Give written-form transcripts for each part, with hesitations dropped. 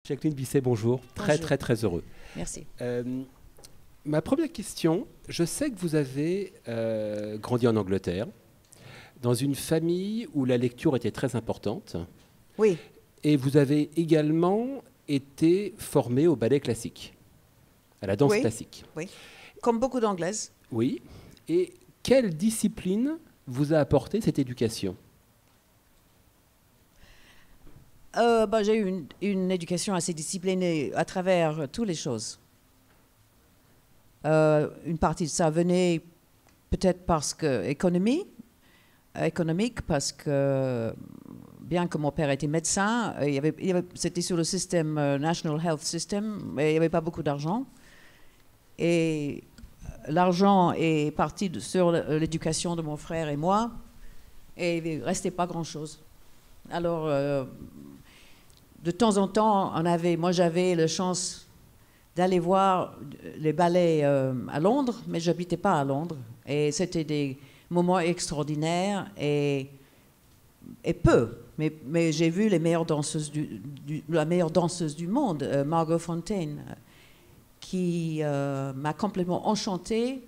Jacqueline Bisset, bonjour. Très, Bonjour. très, très heureux. Merci. Ma première question, je sais que vous avez grandi en Angleterre, dans une famille où la lecture était très importante, Oui, et vous avez également été formé au ballet classique, à la danse oui, classique. oui. Comme beaucoup d'anglaises. Oui. Et quelle discipline vous a apporté cette éducation? J'ai eu une éducation assez disciplinée à travers toutes les choses. Une partie de ça venait peut-être parce que économique, parce que bien que mon père était médecin, c'était sur le système National Health System, mais il n'y avait pas beaucoup d'argent. Et l'argent est parti sur l'éducation de mon frère et moi, et il ne restait pas grand-chose. Alors, de temps en temps, moi j'avais la chance d'aller voir les ballets à Londres, mais je n'habitais pas à Londres. Et c'était des moments extraordinaires et peu. Mais j'ai vu les meilleures danseuses la meilleure danseuse du monde, Margot Fontaine, qui m'a complètement enchantée.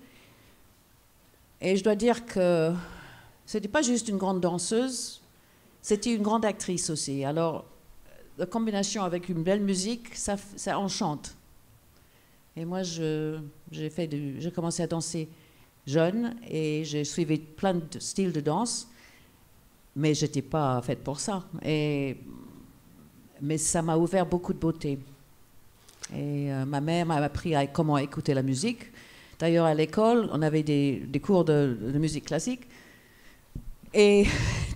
Et je dois dire que ce n'était pas juste une grande danseuse, c'était une grande actrice aussi. Alors, la combination avec une belle musique, ça enchante. Et moi, j'ai commencé à danser jeune et j'ai suivi plein de styles de danse, mais je n'étais pas faite pour ça. Mais ça m'a ouvert beaucoup de beauté. Et ma mère m'a appris comment écouter la musique. D'ailleurs, à l'école, on avait des cours de musique classique. Et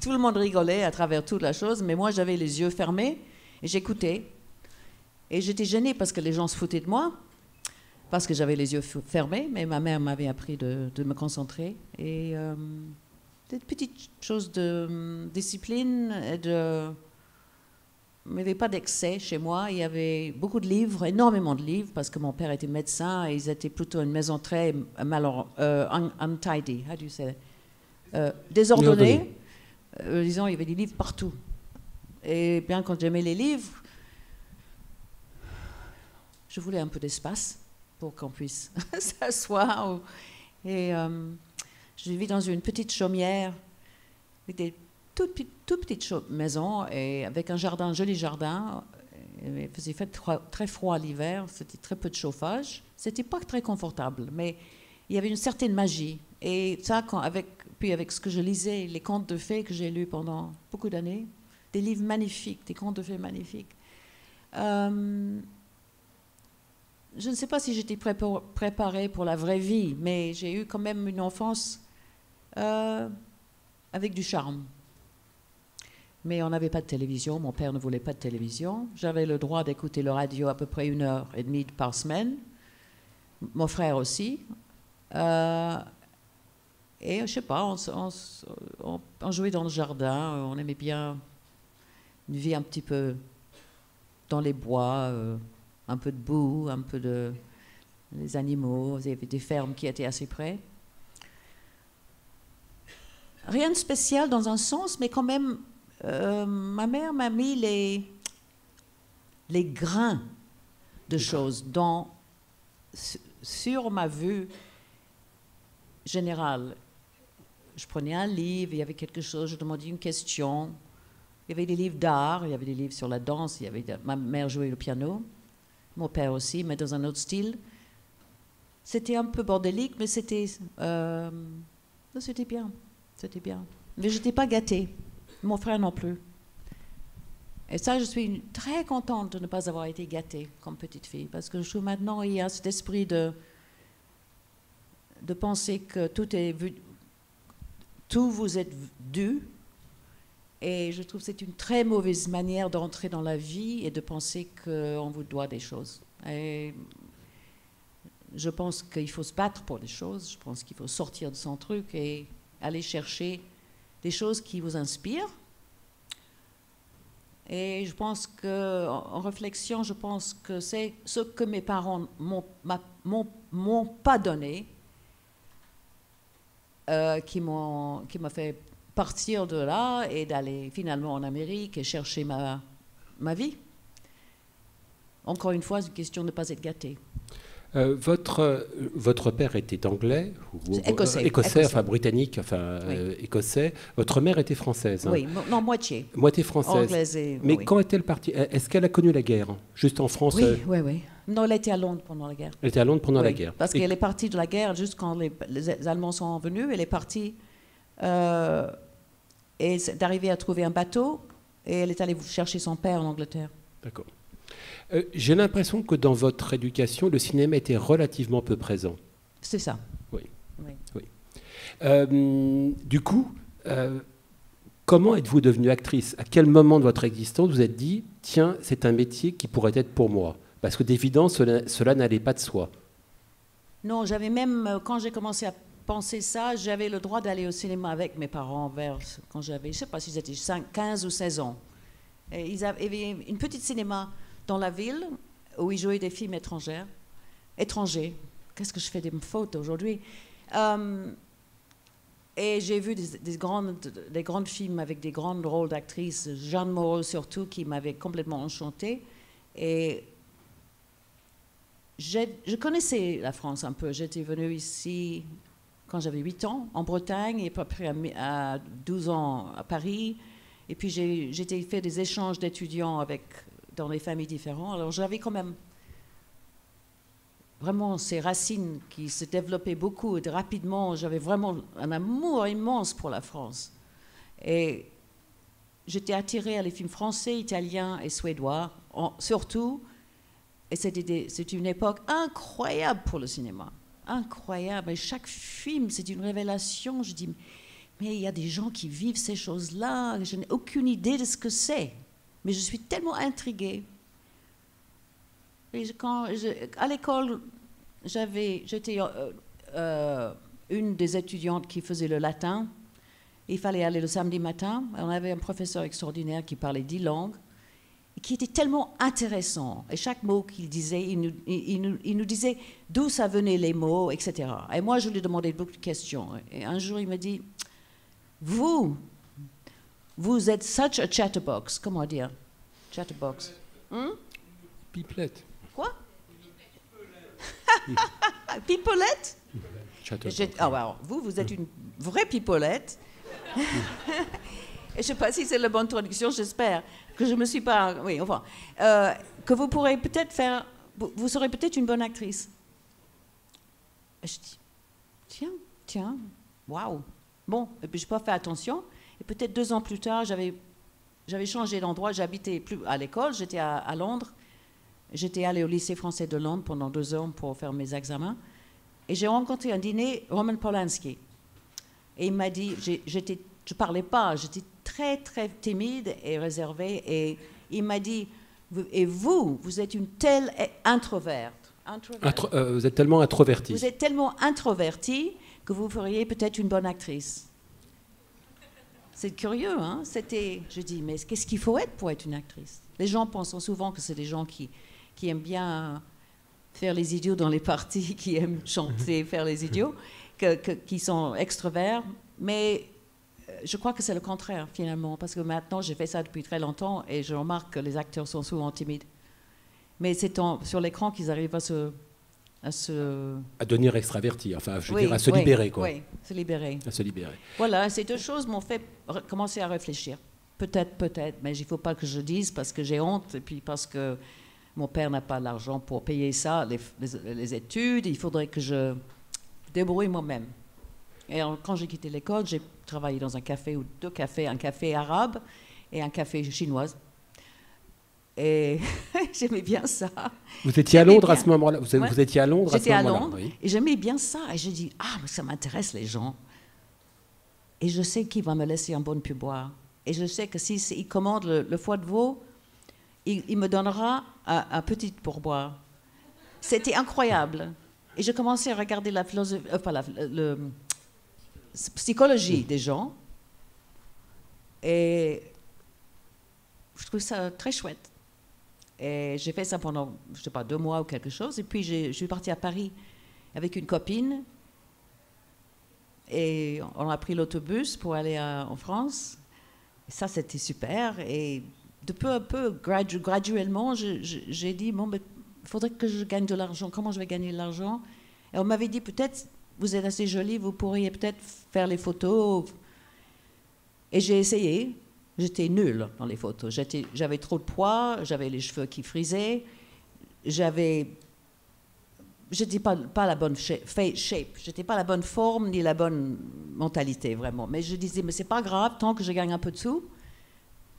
tout le monde rigolait à travers toute la chose, mais moi, j'avais les yeux fermés et j'écoutais. Et j'étais gênée parce que les gens se foutaient de moi, parce que j'avais les yeux fermés, mais ma mère m'avait appris de me concentrer. Et des petites choses de discipline et de... Il n'y avait pas d'excès chez moi. Il y avait beaucoup de livres, énormément de livres, parce que mon père était médecin et ils étaient plutôt une maison très untidy, how do you say that? Désordonnée. Disons, il y avait des livres partout. Et bien quand j'aimais les livres, je voulais un peu d'espace pour qu'on puisse s'asseoir. Et je vivais dans une petite chaumière avec des toute petite maison et avec un jardin, un joli jardin. Il faisait très froid l'hiver, c'était très peu de chauffage. C'était pas très confortable, mais il y avait une certaine magie. Et ça, puis avec ce que je lisais, les contes de fées que j'ai lus pendant beaucoup d'années, des livres magnifiques, des contes de fées magnifiques. Je ne sais pas si j'étais préparée pour la vraie vie, mais j'ai eu quand même une enfance avec du charme. Mais on n'avait pas de télévision, mon père ne voulait pas de télévision. J'avais le droit d'écouter le radio à peu près 1h30 par semaine. Mon frère aussi. Et je ne sais pas, on jouait dans le jardin, on aimait bien une vie un petit peu dans les bois, un peu de boue, un peu de... les animaux, il y avait des fermes qui étaient assez près. Rien de spécial dans un sens, mais quand même... ma mère m'a mis les grains de choses sur ma vue générale. Je prenais un livre, il y avait quelque chose, je demandais une question. Il y avait des livres d'art, il y avait des livres sur la danse, ma mère jouait le piano, mon père aussi, mais dans un autre style. C'était un peu bordélique, mais c'était bien. C'était bien. Mais je n'étais pas gâtée. Mon frère non plus. Et ça, je suis très contente de ne pas avoir été gâtée comme petite fille, parce que je trouve maintenant il y a cet esprit de penser que tout vous est dû, et je trouve que c'est une très mauvaise manière d'entrer dans la vie et de penser qu'on vous doit des choses. Et je pense qu'il faut se battre pour des choses, je pense qu'il faut sortir de son truc et aller chercher des choses qui vous inspirent. Et je pense en réflexion, je pense que c'est ce que mes parents m'ont pas donné qui m'a fait partir de là et d'aller finalement en Amérique et chercher ma vie. encore une fois, c'est une question de ne pas être gâté. Votre père était anglais, Écossais. enfin britannique, enfin Oui. écossais. Votre mère était française. Hein. Oui, non, moitié. Moitié française. Anglaise et... Mais oui. quand est-elle partie? Est-ce qu'elle a connu la guerre? Juste en France? Oui, oui, oui. Non, elle était à Londres pendant la guerre. Elle était à Londres pendant Oui, la guerre. Parce qu'elle est partie de la guerre juste quand les Allemands sont venus. Elle est partie et c'est arrivée à trouver un bateau et elle est allée chercher son père en Angleterre. D'accord. J'ai l'impression que dans votre éducation, le cinéma était relativement peu présent. C'est ça. Oui. Oui. Oui. Du coup, comment êtes-vous devenue actrice? À quel moment de votre existence vous êtes dit, tiens, c'est un métier qui pourrait être pour moi? Parce que d'évidence, cela n'allait pas de soi. Non, j'avais même, quand j'ai commencé à penser ça, j'avais le droit d'aller au cinéma avec mes parents quand j'avais, je ne sais pas si c'était 15 ou 16 ans. Et ils avaient une petite cinéma dans la ville où ils jouaient des films étrangers. Qu'est-ce que je fais des fautes aujourd'hui? Et j'ai vu des grands films avec des grands rôles d'actrices, Jeanne Moreau surtout, qui m'avait complètement enchantée. Et je connaissais la France un peu. J'étais venue ici quand j'avais 8 ans, en Bretagne, et après à 12 ans à Paris. Et puis j'ai fait des échanges d'étudiants dans des familles différentes. Alors j'avais quand même vraiment ces racines qui se développaient beaucoup et rapidement. J'avais vraiment un amour immense pour la France. Et j'étais attirée à les films français, italiens et suédois, surtout. Et c'est une époque incroyable pour le cinéma. Incroyable. Et chaque film, c'est une révélation. Je dis, mais il y a des gens qui vivent ces choses-là. Je n'ai aucune idée de ce que c'est. Mais je suis tellement intriguée. Et à l'école, j'étais une des étudiantes qui faisait le latin. Il fallait aller le samedi matin. On avait un professeur extraordinaire qui parlait 10 langues et qui était tellement intéressant. Et chaque mot qu'il disait, il nous disait d'où ça venait les mots, etc. Et moi, je lui demandais beaucoup de questions. Et un jour, il me dit, vous êtes such a chatterbox. Comment dire? Chatterbox. Pipelette. Quoi? Pipolette? Alors, vous êtes une vraie pipolette. Et je ne sais pas si c'est la bonne traduction, j'espère que je ne me suis pas... Oui, enfin, que vous pourrez peut-être faire... Vous serez peut-être une bonne actrice. Et je dis, tiens, waouh. Bon, et puis je n'ai pas fait attention. Et peut-être 2 ans plus tard, j'avais changé d'endroit. J'habitais plus à l'école, j'étais à Londres. J'étais allée au lycée français de Londres pendant 2 ans pour faire mes examens. Et j'ai rencontré un dîner Roman Polanski. Et il m'a dit, je ne parlais pas, j'étais très, très timide et réservée. Et il m'a dit, et vous êtes une telle introverte. Vous êtes tellement introvertie. Vous êtes tellement introvertie que vous feriez peut-être une bonne actrice. C'est curieux, hein? Je dis, mais qu'est-ce qu'il faut être pour être une actrice? Les gens pensent souvent que c'est des gens qui aiment bien faire les idiots dans les parties, qui aiment chanter, faire les idiots, qui sont extroverts. Mais je crois que c'est le contraire, finalement, parce que maintenant, j'ai fait ça depuis très longtemps et je remarque que les acteurs sont souvent timides. Mais c'est sur l'écran qu'ils arrivent à devenir extravertis, enfin, je veux dire, à se libérer, quoi. Oui, se libérer. À se libérer. Voilà, ces 2 choses m'ont fait commencer à réfléchir. Peut-être, mais il ne faut pas que je dise parce que j'ai honte et puis parce que mon père n'a pas l'argent pour payer ça, les études. Il faudrait que je débrouille moi-même. Et quand j'ai quitté l'école, j'ai travaillé dans un café ou 2 cafés, un café arabe et un café chinois. Et j'aimais bien ça. Vous étiez à Londres à ce moment-là? Vous étiez à Londres à ce moment-là? J'étais à Londres, oui. Et j'aimais bien ça. Et j'ai dit, mais ça m'intéresse les gens. Et je sais qu'il va me laisser un bon pourboire. Et je sais que s'il commande le foie de veau, il me donnera un petit pourboire. C'était incroyable. Et j'ai commencé à regarder la philosophie, psychologie des gens. Et je trouve ça très chouette. Et j'ai fait ça pendant, je ne sais pas, 2 mois ou quelque chose. Et puis, je suis partie à Paris avec une copine. Et on a pris l'autobus pour aller en France. Et ça, c'était super. Et de peu à peu, graduellement, j'ai dit, bon, il faudrait que je gagne de l'argent. Comment je vais gagner de l'argent? Et on m'avait dit, peut-être, vous êtes assez jolie, vous pourriez peut-être faire les photos. Et j'ai essayé. J'étais nulle dans les photos. J'avais trop de poids, j'avais les cheveux qui frisaient, j'étais pas la bonne shape, j'étais pas la bonne forme ni la bonne mentalité vraiment. Mais je disais, mais c'est pas grave, tant que je gagne un peu de sous,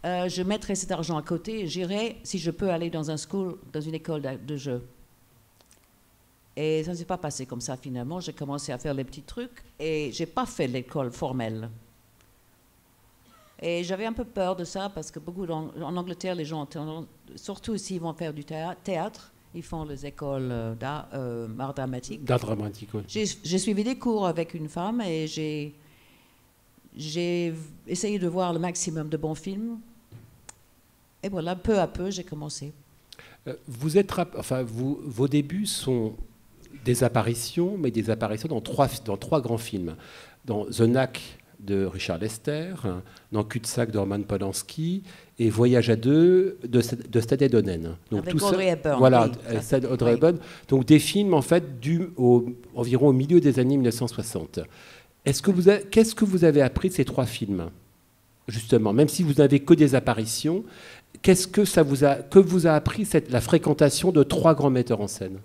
je mettrai cet argent à côté et j'irai, si je peux, aller dans une école de jeu. Et ça ne s'est pas passé comme ça finalement. J'ai commencé à faire les petits trucs et j'ai pas fait l'école formelle. Et j'avais un peu peur de ça parce que en Angleterre, les gens, surtout s'ils vont faire du théâtre, ils font les écoles d'art dramatique. D'art dramatique, oui. J'ai suivi des cours avec une femme et j'ai essayé de voir le maximum de bons films. Et voilà, peu à peu, j'ai commencé. Vos débuts sont des apparitions, mais des apparitions dans trois grands films. Dans The Knack de Richard Lester, dans Cul-de-sac de Roman Polanski et Voyage à deux de Stade Donen. Donc avec tout Audrey Hepburn. Voilà, Oui, Audrey Hepburn. Donc des films en fait environ au milieu des années 1960. Qu'est-ce que vous avez appris de ces trois films, justement, même si vous n'avez que des apparitions, que vous a appris la fréquentation de trois grands metteurs en scène?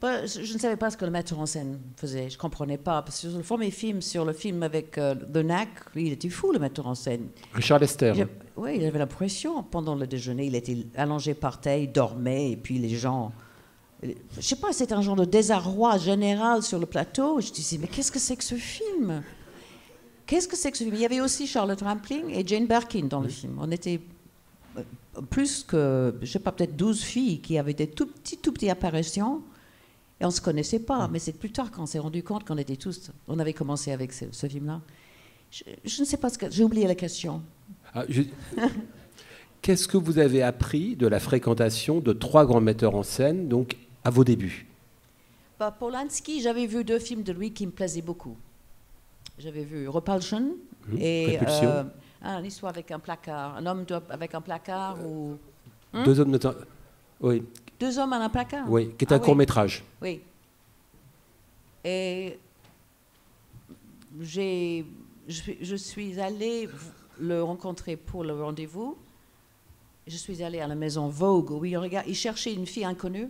Je ne savais pas ce que le metteur en scène faisait. Je ne comprenais pas. Parce que sur le premier film, sur le film avec The Knack, il était fou, le metteur en scène. Richard Lester. Oui, il avait l'impression, pendant le déjeuner, il était allongé par terre, il dormait, et puis les gens... Je ne sais pas, c'était un genre de désarroi général sur le plateau. Je disais, mais qu'est-ce que c'est que ce film? Qu'est-ce que c'est que ce film? Il y avait aussi Charlotte Rampling et Jane Birkin dans le film. On était plus que, je ne sais pas, peut-être 12 filles qui avaient des tout petits apparitions. Et on ne se connaissait pas, mais c'est plus tard qu'on s'est rendu compte qu'on était tous... On avait commencé avec ce film-là. Je ne sais pas j'ai oublié la question. Qu'est-ce que vous avez appris de la fréquentation de trois grands metteurs en scène, donc à vos débuts? Polanski, j'avais vu 2 films de lui qui me plaisaient beaucoup. J'avais vu Repulsion et une histoire avec un placard. Un homme avec un placard ou... 2 hommes notamment... Oui. 2 hommes à un placard. Oui, qui est un court-métrage. Oui. Et je suis allée le rencontrer pour le rendez-vous. Je suis allée à la maison Vogue où il cherchait une fille inconnue.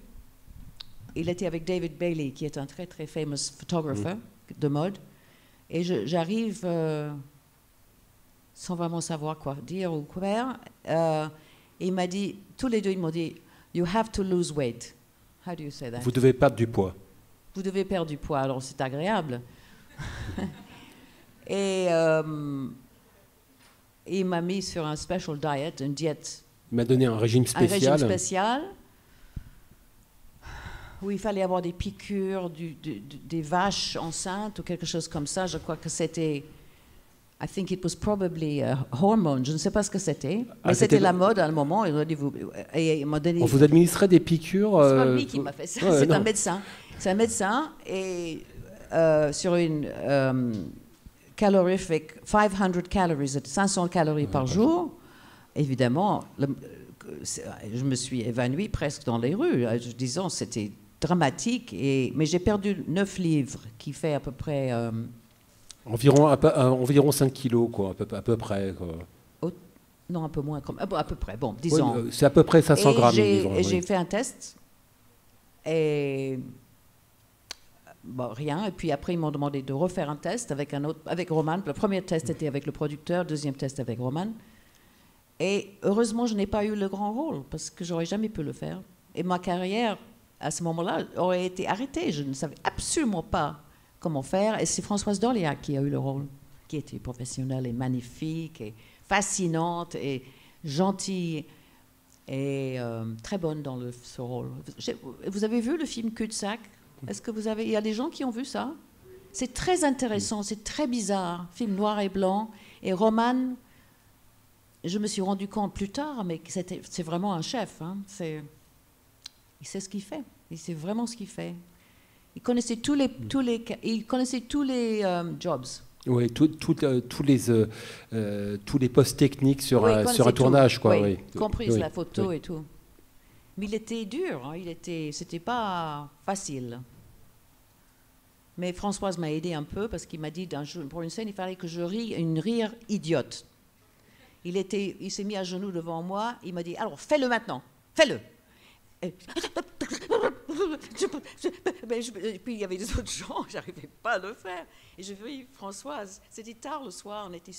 Il était avec David Bailey, qui est un très, très fameux photographer de mode. Et j'arrive sans vraiment savoir quoi dire ou quoi faire. Et il m'a dit, tous les deux, ils m'ont dit, You have to lose weight. How do you say that? Vous devez perdre du poids. Vous devez perdre du poids, alors c'est agréable. Et il m'a mis sur un special diet, une diète. Il m'a donné un régime spécial. Un régime spécial où il fallait avoir des piqûres, des vaches enceintes ou quelque chose comme ça. Je crois que c'était... I think it was probably a hormone. Je ne sais pas ce que c'était. Mais c'était la mode à un moment. Il m'a donné... On vous administrait des piqûres... C'est pas lui qui m'a fait ça. C'est un médecin. C'est un médecin. Et sur une calorifique, 500 calories, 500 calories par jour, évidemment, je me suis évanouie presque dans les rues. Disons, c'était dramatique. Mais j'ai perdu 9 livres, qui fait à peu près... Environ 5 kilos, quoi, à peu près. Quoi. Non, un peu moins. À peu près, bon, disons. Oui, c'est à peu près 500 grammes. J'ai fait un test, et bon, rien. Et puis après, ils m'ont demandé de refaire un test avec Roman. Le premier test était avec le producteur, deuxième test avec Roman. Et heureusement, je n'ai pas eu le grand rôle, parce que j'aurais jamais pu le faire. Et ma carrière, à ce moment-là, aurait été arrêtée. Je ne savais absolument pas comment faire. Et c'est Françoise Dorléac qui a eu le rôle, qui était professionnelle et magnifique, et fascinante, et gentille, et très bonne dans ce rôle. Vous avez vu le film Cul-de-sac? Est-ce que il y a des gens qui ont vu ça? C'est très intéressant, c'est très bizarre. Film noir et blanc. Et Roman, je me suis rendu compte plus tard, mais c'est vraiment un chef. Hein. Il sait ce qu'il fait. Il sait vraiment ce qu'il fait. Il connaissait tous les jobs. Oui, tous les postes techniques sur Oui, sur un tournage, quoi. Oui, Oui. compris Oui, la photo oui. et tout. Mais il était dur, hein, c'était pas facile. Mais Françoise m'a aidé un peu parce qu'il m'a dit pour une scène, il fallait que je rie une rire idiote. Il s'est mis à genoux devant moi, il m'a dit alors fais-le maintenant, fais-le. Et puis il y avait des autres gens, j'arrivais pas à le faire. Et j'ai vu Françoise, c'était tard le soir, on était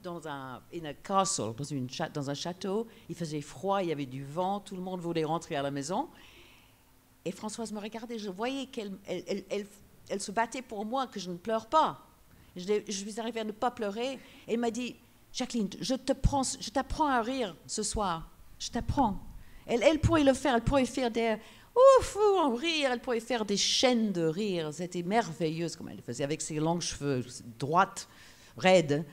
dans un castle, dans un château, il faisait froid, il y avait du vent, tout le monde voulait rentrer à la maison. Et Françoise me regardait, je voyais elle se battait pour moi, que je ne pleure pas. Je suis arrivée à ne pas pleurer. Et elle m'a dit, Jacqueline, je t'apprends à rire ce soir. Je t'apprends. Elle pourrait le faire, elle pourrait faire des rire, elle pourrait faire des chaînes de rire. C'était merveilleux comme elle le faisait, avec ses longs cheveux droites, raides.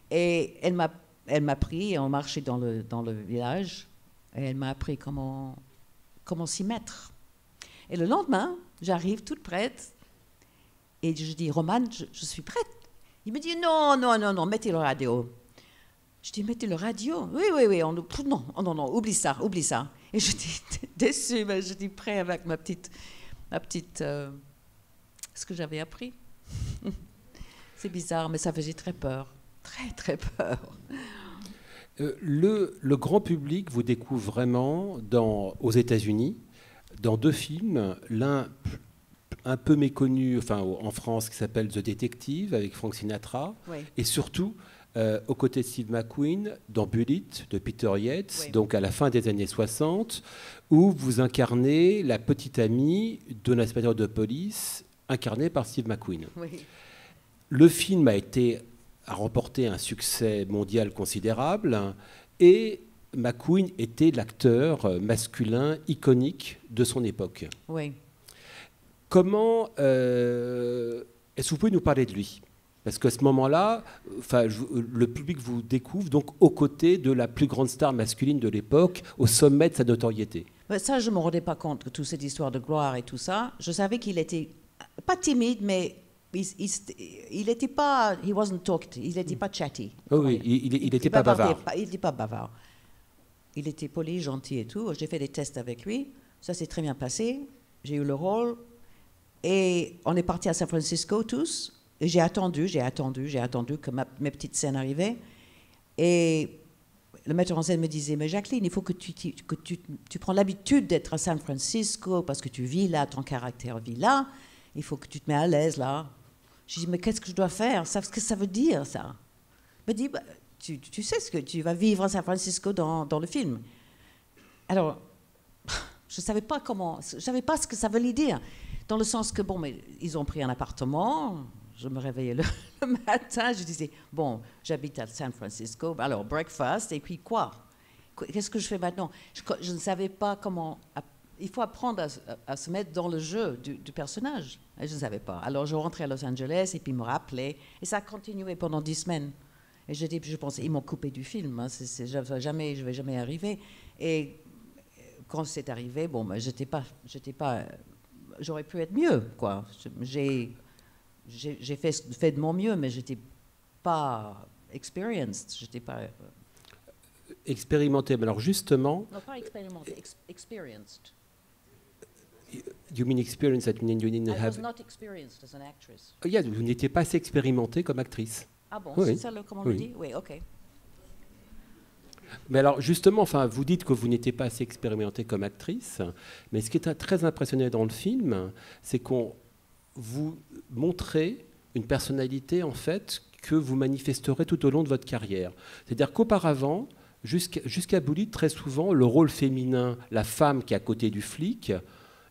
Et elle m'a pris, et on marchait dans le village, et elle m'a appris comment s'y mettre. Et le lendemain, j'arrive toute prête, et je dis, Romane, je suis prête. Il me dit, non, mettez le radio. Je dis, mettez le radio. Oui, non, oublie ça. Et je dis, déçue, mais je dis, prêt avec ma petite, ce que j'avais appris. C'est bizarre, mais ça faisait très peur, très peur. Le grand public vous découvre vraiment aux États-Unis, dans 2 films, l'un un peu méconnu, enfin en France, qui s'appelle The Detective avec Frank Sinatra, Oui. et surtout aux côtés de Steve McQueen dans Bullitt de Peter Yates, Oui. donc à la fin des années 60, où vous incarnez la petite amie d'un inspecteur de police incarné par Steve McQueen. Oui. Le film a remporté un succès mondial considérable et McQueen était l'acteur masculin iconique de son époque. Oui. Comment est-ce que vous pouvez nous parler de lui? Parce qu'à ce moment-là, le public vous découvre donc aux côtés de la plus grande star masculine de l'époque, au sommet de sa notoriété. Ça, je ne me rendais pas compte que toute cette histoire de gloire et tout ça. Je savais qu'il était pas timide, mais il n'était pas, he wasn't talkative, il n'était pas chatty. Oh oui, il n'était pas bavard. Il n'était pas bavard. Il était poli, gentil et tout. J'ai fait des tests avec lui. Ça s'est très bien passé. J'ai eu le rôle. Et on est partis à San Francisco tous. Et j'ai attendu que mes petites scènes arrivaient. Et le metteur en scène me disait, mais Jacqueline, il faut que tu prends l'habitude d'être à San Francisco parce que tu vis là, ton caractère vit là. Il faut que tu te mets à l'aise là. Je dis, mais qu'est-ce que je dois faire? Ce que ça veut dire, ça? Il me dit, bah, tu sais ce que tu vas vivre à San Francisco dans le film. Alors, je ne savais pas ce que ça voulait dire. Dans le sens que, bon, mais ils ont pris un appartement. Je me réveillais le matin, je disais, bon, j'habite à San Francisco, alors breakfast, et puis quoi? Qu'est-ce que je fais maintenant? Je ne savais pas comment. Il faut apprendre à se mettre dans le jeu du personnage. Et je ne savais pas. Alors je rentrais à Los Angeles, et puis ils me rappelaient. Et ça a continué pendant 10 semaines. Et je pensais, ils m'ont coupé du film, hein, je ne vais jamais arriver. Et quand c'est arrivé, bon, ben, j'aurais pu être mieux, quoi. J'ai fait de mon mieux, mais j'étais pas experienced, j'étais pas expérimenté. Mais alors justement, non, pas expérimenté, experienced. You mean experience that you didn't I have? was not experienced as an actress. Oh, yeah, vous n'étiez pas assez expérimenté comme actrice. Ah bon, Oui. c'est ça comment on le Oui. dit? Oui, ok. Mais alors justement, enfin, vous dites que vous n'étiez pas assez expérimenté comme actrice, mais ce qui est très impressionnant dans le film, c'est qu'on vous montrez une personnalité en fait que vous manifesterez tout au long de votre carrière. C'est-à-dire qu'auparavant, jusqu'à Bullitt, très souvent, le rôle féminin, la femme qui est à côté du flic,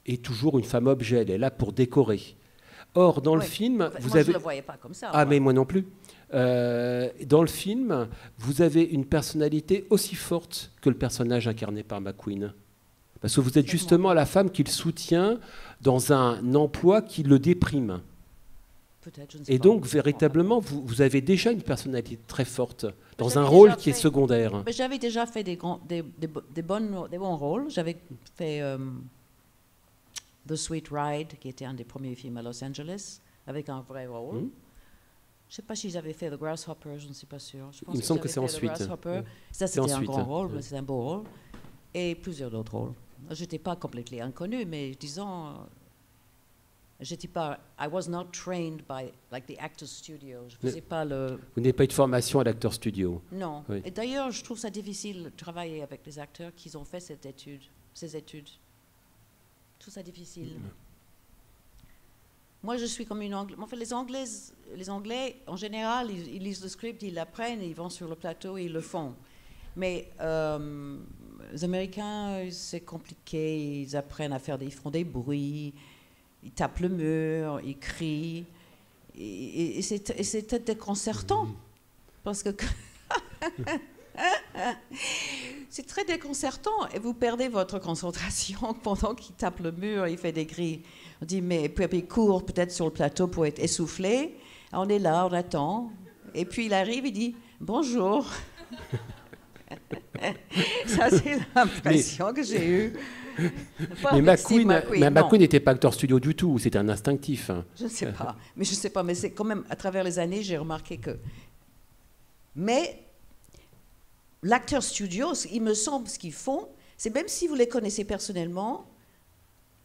est toujours une femme objet. Elle est là pour décorer. Or, dans le film, En fait, vous moi, avez... je ne le voyais pas comme ça. Ah, moi. mais moi non plus. Dans le film, vous avez une personnalité aussi forte que le personnage incarné par McQueen. Parce que vous êtes justement la femme qu'il soutient dans un emploi qui le déprime. Peut-être, je ne sais Et pas. donc, véritablement, vous avez déjà une personnalité très forte dans J'avais un rôle déjà qui est fait- secondaire. Mais j'avais déjà fait des bons rôles. J'avais fait The Sweet Ride, qui était un des premiers films à Los Angeles, avec un vrai rôle. Je ne sais pas si j'avais fait The Grasshopper, je ne suis pas sûre. Je pense Il me semble que j'avais c'est fait ensuite. The Grasshopper. Ça, C'est c'était un ensuite. grand rôle, mais c'était un beau rôle. Et plusieurs autres rôles. Je n'étais pas complètement inconnue, mais disons, j'étais pas. I was not trained by like the actors studio. Je faisais pas le. Vous n'avez pas eu de formation à l'acteur studio. Non. Oui. Et d'ailleurs, je trouve ça difficile de travailler avec les acteurs qui ont fait ces études. Je trouve ça difficile. Moi, je suis comme une Anglaise. En fait, les Anglais, en général, ils lisent le script, ils l'apprennent, ils vont sur le plateau et ils le font. Mais les Américains, c'est compliqué. Ils apprennent à faire ils font des bruits, ils tapent le mur, ils crient. Et c'est très déconcertant. Parce que c'est très déconcertant et vous perdez votre concentration pendant qu'il tape le mur, il fait des cris. On dit, mais puis il court peut-être sur le plateau pour être essoufflé. On est là, on attend. Et puis il arrive, il dit, bonjour. Ça, c'est l'impression que j'ai eue. Mais McQueen n'était pas acteur studio du tout, c'était un instinctif. Je ne sais pas. Mais je ne sais pas. Mais c'est quand même, à travers les années, j'ai remarqué que... Mais l'acteur studio, il me semble, ce qu'ils font, c'est même si vous les connaissez personnellement,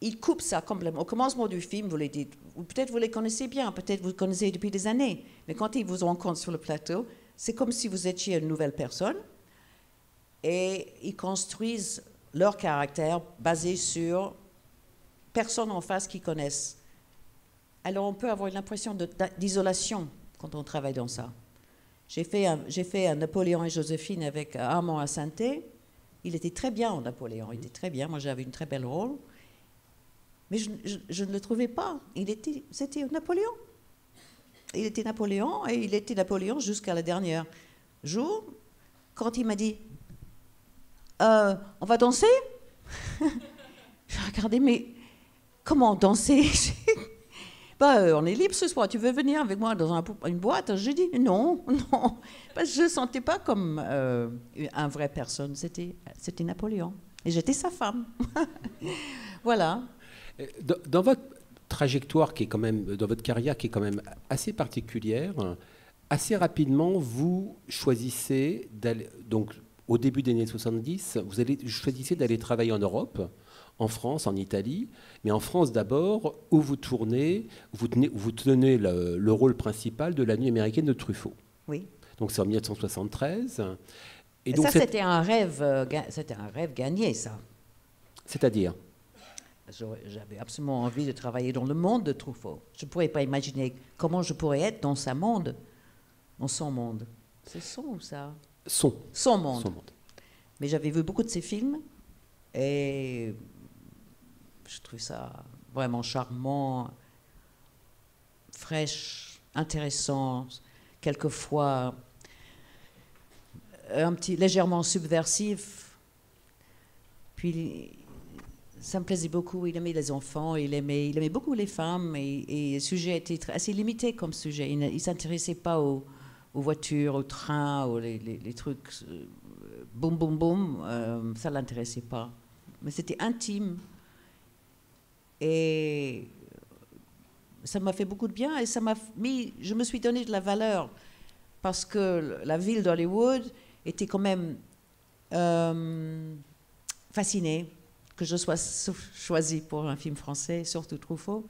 ils coupent ça complètement. Au commencement du film, vous les dites, ou peut-être vous les connaissez bien, peut-être vous les connaissez depuis des années, mais quand ils vous rencontrent sur le plateau, c'est comme si vous étiez une nouvelle personne, et ils construisent leur caractère basé sur personne en face qu'ils connaissent. Alors on peut avoir l'impression d'isolation quand on travaille dans ça. J'ai fait un Napoléon et Joséphine avec Armand Assante. Il était très bien en Napoléon, il était très bien. Moi, j'avais une très belle rôle. Mais je ne le trouvais pas. C'était Napoléon. Il était Napoléon et il était Napoléon jusqu'à la dernière jour. Quand il m'a dit on va danser. J'ai regardé, mais comment danser? On est libre ce soir, tu veux venir avec moi dans une boîte? J'ai dit non, parce que je ne sentais pas comme un vrai personne, c'était Napoléon. Et j'étais sa femme. Voilà. Dans votre trajectoire, qui est quand même, dans votre carrière qui est quand même assez particulière, assez rapidement, vous choisissez d'aller, donc au début des années 70, vous choisissez d'aller travailler en Europe, en France, en Italie, mais en France d'abord, où vous tenez le rôle principal de La Nuit américaine de Truffaut. Oui. Donc c'est en 1973. Et donc ça, c'était un rêve gagné, ça. C'est-à-dire? J'avais absolument envie de travailler dans le monde de Truffaut. Je ne pourrais pas imaginer comment je pourrais être dans son monde. C'est son ou ça? Son monde. Mais j'avais vu beaucoup de ses films et je trouve ça vraiment charmant, fraîche, intéressant, quelquefois légèrement subversif. Puis ça me plaisait beaucoup. Il aimait les enfants, il aimait beaucoup les femmes et le sujet était assez limité comme sujet. Il ne s'intéressait pas aux voitures, aux trains, les trucs boum, boum, boum. Ça ne l'intéressait pas. Mais c'était intime. Et ça m'a fait beaucoup de bien et je me suis donné de la valeur parce que la ville d'Hollywood était quand même fascinée que je sois choisie pour un film français, surtout Truffaut.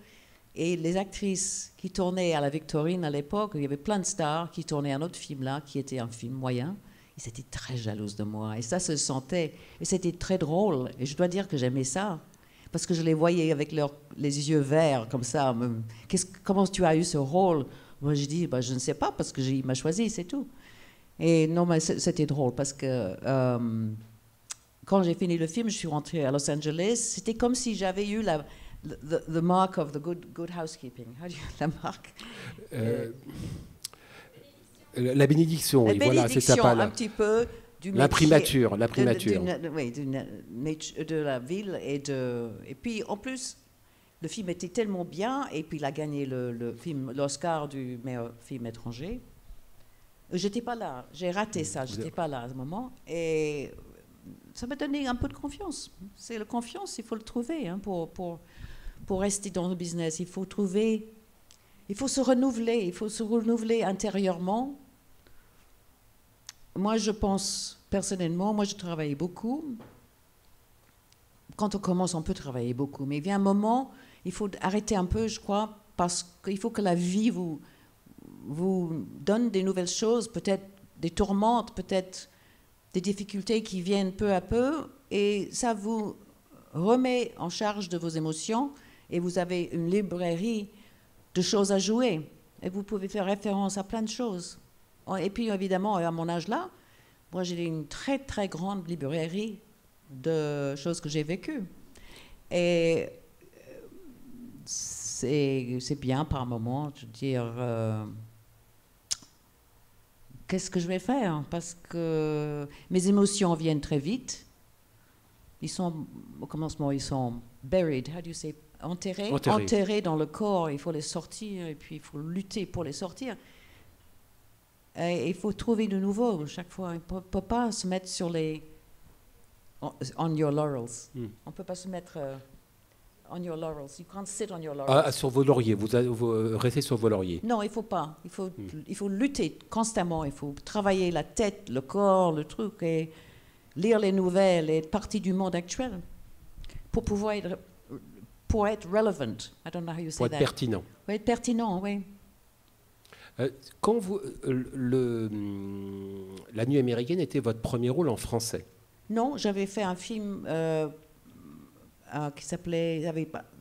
Et les actrices qui tournaient à la Victorine à l'époque, il y avait plein de stars qui tournaient un autre film là, qui était un film moyen. Ils étaient très jalouses de moi et ça se sentait. Et c'était très drôle. Et je dois dire que j'aimais ça. Parce que je les voyais avec les yeux verts, comme ça. Comment tu as eu ce rôle? Moi, je dis, je ne sais pas, parce qu'il m'a choisi, c'est tout. Et non, mais c'était drôle, parce que quand j'ai fini le film, je suis rentrée à Los Angeles. C'était comme si j'avais eu the mark of the good housekeeping. La marque la bénédiction, oui, voilà, c'est ça. Un petit peu. L'imprimature. Oui, de la ville. Et puis, en plus, le film était tellement bien, et puis il a gagné l'Oscar du meilleur film étranger. J'étais pas là, j'ai raté ça, j'étais pas là à ce moment. Et ça m'a donné un peu de confiance. C'est la confiance, il faut le trouver pour rester dans le business. Il faut trouver il faut se renouveler intérieurement. Moi, je pense, personnellement, moi, je travaille beaucoup. Quand on commence, on peut travailler beaucoup. Mais il vient un moment, il faut arrêter un peu, je crois, parce qu'il faut que la vie vous donne des nouvelles choses, peut-être des tourmentes, peut-être des difficultés qui viennent peu à peu, et ça vous remet en charge de vos émotions, et vous avez une librairie de choses à jouer, et vous pouvez faire référence à plein de choses. Et puis évidemment, à mon âge là, moi j'ai une très très grande librairie de choses que j'ai vécues. Et c'est bien par moment de dire qu'est-ce que je vais faire, parce que mes émotions viennent très vite. Ils sont, au commencement, ils sont buried, how do you say, enterrés dans le corps. Il faut les sortir et puis il faut lutter pour les sortir. Et il faut trouver de nouveau chaque fois. On ne peut pas se mettre sur les on your laurels. On ne peut pas se mettre on your laurels. You can't sit on your laurels. Ah, sur vos lauriers. Vous restez sur vos lauriers. Non, il ne faut pas. Il faut lutter constamment. Il faut travailler la tête, le corps, le truc, et lire les nouvelles et être partie du monde actuel pour pouvoir être relevant. I don't know how you say pour être that. pertinent. Pour être pertinent, oui. Quand La Nuit américaine était votre premier rôle en français? Non, j'avais fait un film qui s'appelait...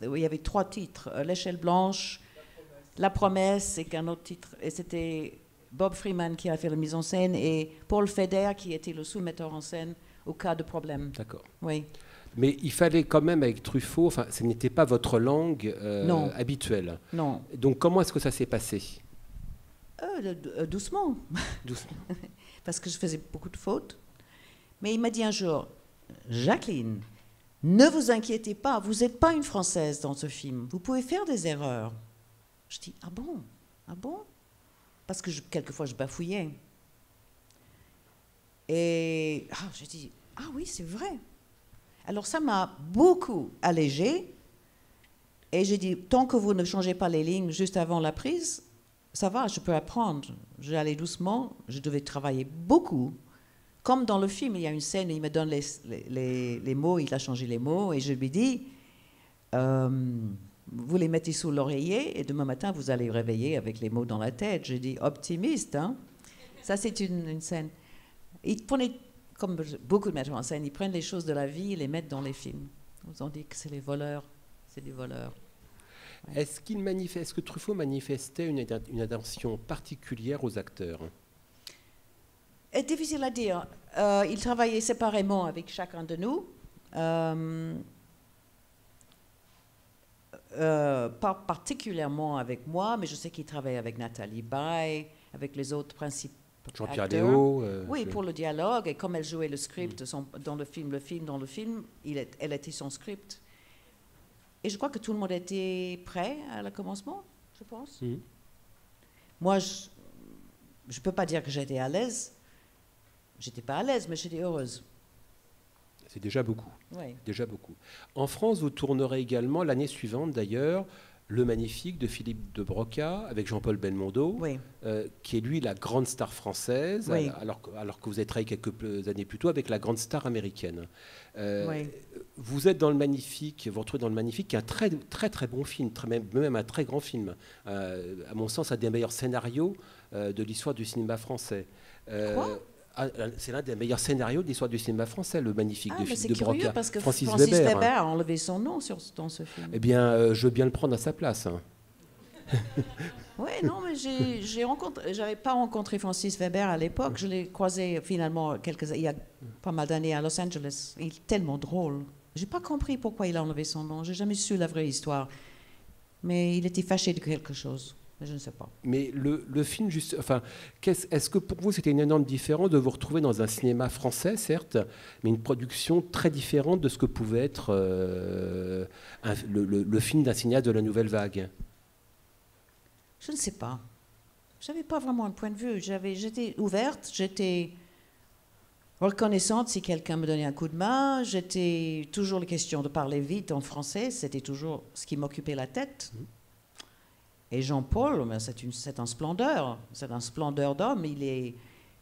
Il y avait 3 titres. L'échelle blanche, La promesse, et qu'un autre titre. Et c'était Bob Freeman qui a fait la mise en scène et Paul Feder qui était le sous-metteur en scène au cas de problème. D'accord. Oui. Mais il fallait quand même, avec Truffaut, enfin, ce n'était pas votre langue habituelle. Non. Donc comment est-ce que ça s'est passé? Doucement. Doucement. Parce que je faisais beaucoup de fautes. Mais il m'a dit un jour, Jacqueline, ne vous inquiétez pas, vous n'êtes pas une Française dans ce film. Vous pouvez faire des erreurs. Je dis, ah bon? Ah bon? Parce que quelquefois je bafouillais. Et j'ai dit, ah oui, c'est vrai. Alors ça m'a beaucoup allégée. Et j'ai dit, tant que vous ne changez pas les lignes juste avant la prise, ça va, je peux apprendre. J'allais doucement, je devais travailler beaucoup. Comme dans le film, il y a une scène où il me donne les mots, il a changé les mots, et je lui dis, vous les mettez sous l'oreiller, et demain matin, vous allez réveiller avec les mots dans la tête. J'ai dit, optimiste, hein. Ça, c'est une scène. Il prenait, comme beaucoup de metteurs en scène, ils prennent les choses de la vie et les mettent dans les films. Ils ont dit que c'est les voleurs, c'est des voleurs. Ouais. Est-ce que Truffaut manifestait une attention particulière aux acteurs? C'est difficile à dire. Il travaillait séparément avec chacun de nous. Pas particulièrement avec moi, mais je sais qu'il travaillait avec Nathalie Baye, avec les autres principaux Jean-Pierre acteurs. Léaud. Oui, pour le dialogue. Et comme elle jouait le script dans le film, elle était son script. Et je crois que tout le monde était prêt à le commencement, je pense. Moi, je ne peux pas dire que j'étais à l'aise. J'étais pas à l'aise, mais j'étais heureuse. C'est déjà beaucoup. Oui. Déjà beaucoup. En France, vous tournerez également l'année suivante, d'ailleurs, Le Magnifique de Philippe de Broca avec Jean-Paul Belmondo, oui. Qui est lui la grande star française, oui. alors que vous avez travaillé quelques années plus tôt avec la grande star américaine. Oui. Vous êtes dans Le Magnifique, vous retrouvez dans Le Magnifique, qui est un très très très bon film, même un très grand film. À mon sens, un des meilleurs scénarios de l'histoire du cinéma français. Quoi? C'est l'un des meilleurs scénarios de l'histoire du cinéma français, Le Magnifique de Philippe de Broca. C'est curieux parce que Francis Weber a enlevé son nom dans ce film. Eh bien, je veux bien le prendre à sa place. Hein. Oui, non, mais j'avais pas rencontré Francis Weber à l'époque. Je l'ai croisé finalement il y a pas mal d'années à Los Angeles. Il est tellement drôle. J'ai pas compris pourquoi il a enlevé son nom. J'ai jamais su la vraie histoire. Mais il était fâché de quelque chose. Je ne sais pas. Mais le film, est-ce que pour vous c'était une énorme différence de vous retrouver dans un cinéma français, certes, mais une production très différente de ce que pouvait être le film d'un cinéaste de la Nouvelle Vague? Je ne sais pas. Je n'avais pas vraiment un point de vue. J'étais ouverte, j'étais reconnaissante si quelqu'un me donnait un coup de main. J'étais toujours la question de parler vite en français. C'était toujours ce qui m'occupait la tête. Et Jean-Paul, c'est un splendeur. C'est un splendeur d'homme. Il est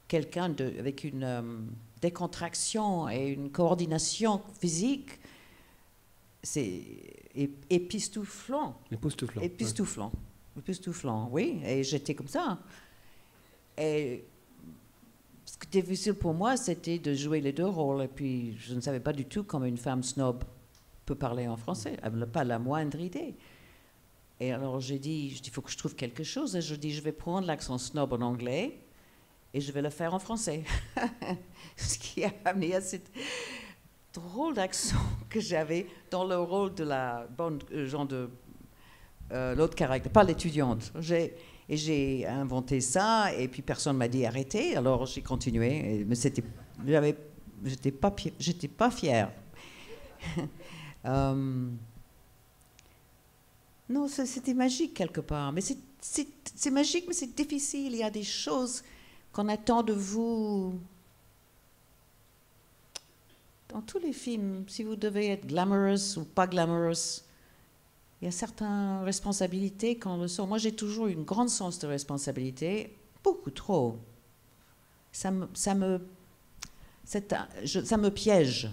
quelqu'un avec une décontraction et une coordination physique. C'est époustouflant. Époustouflant. Époustouflant. Époustouflant, oui. Et j'étais comme ça. Et ce qui était difficile pour moi, c'était de jouer les deux rôles. Et puis, je ne savais pas du tout comment une femme snob peut parler en français. Elle n'a pas la moindre idée. Et alors, j'ai dit, il faut que je trouve quelque chose. Et je dis, je vais prendre l'accent snob en anglais et je vais le faire en français. Ce qui a amené à cette drôle d'accent que j'avais dans le rôle de la bonne genre de l'autre caractère, pas l'étudiante. J'ai inventé ça et puis personne m'a dit arrêtez. Alors j'ai continué, mais j'étais pas fière. Non, c'était magique quelque part. Mais c'est magique, mais c'est difficile. Il y a des choses qu'on attend de vous. Dans tous les films, si vous devez être glamorous ou pas glamorous, il y a certaines responsabilités qu'on le sent. Moi, j'ai toujours eu un grand sens de responsabilité, beaucoup trop. Ça me piège.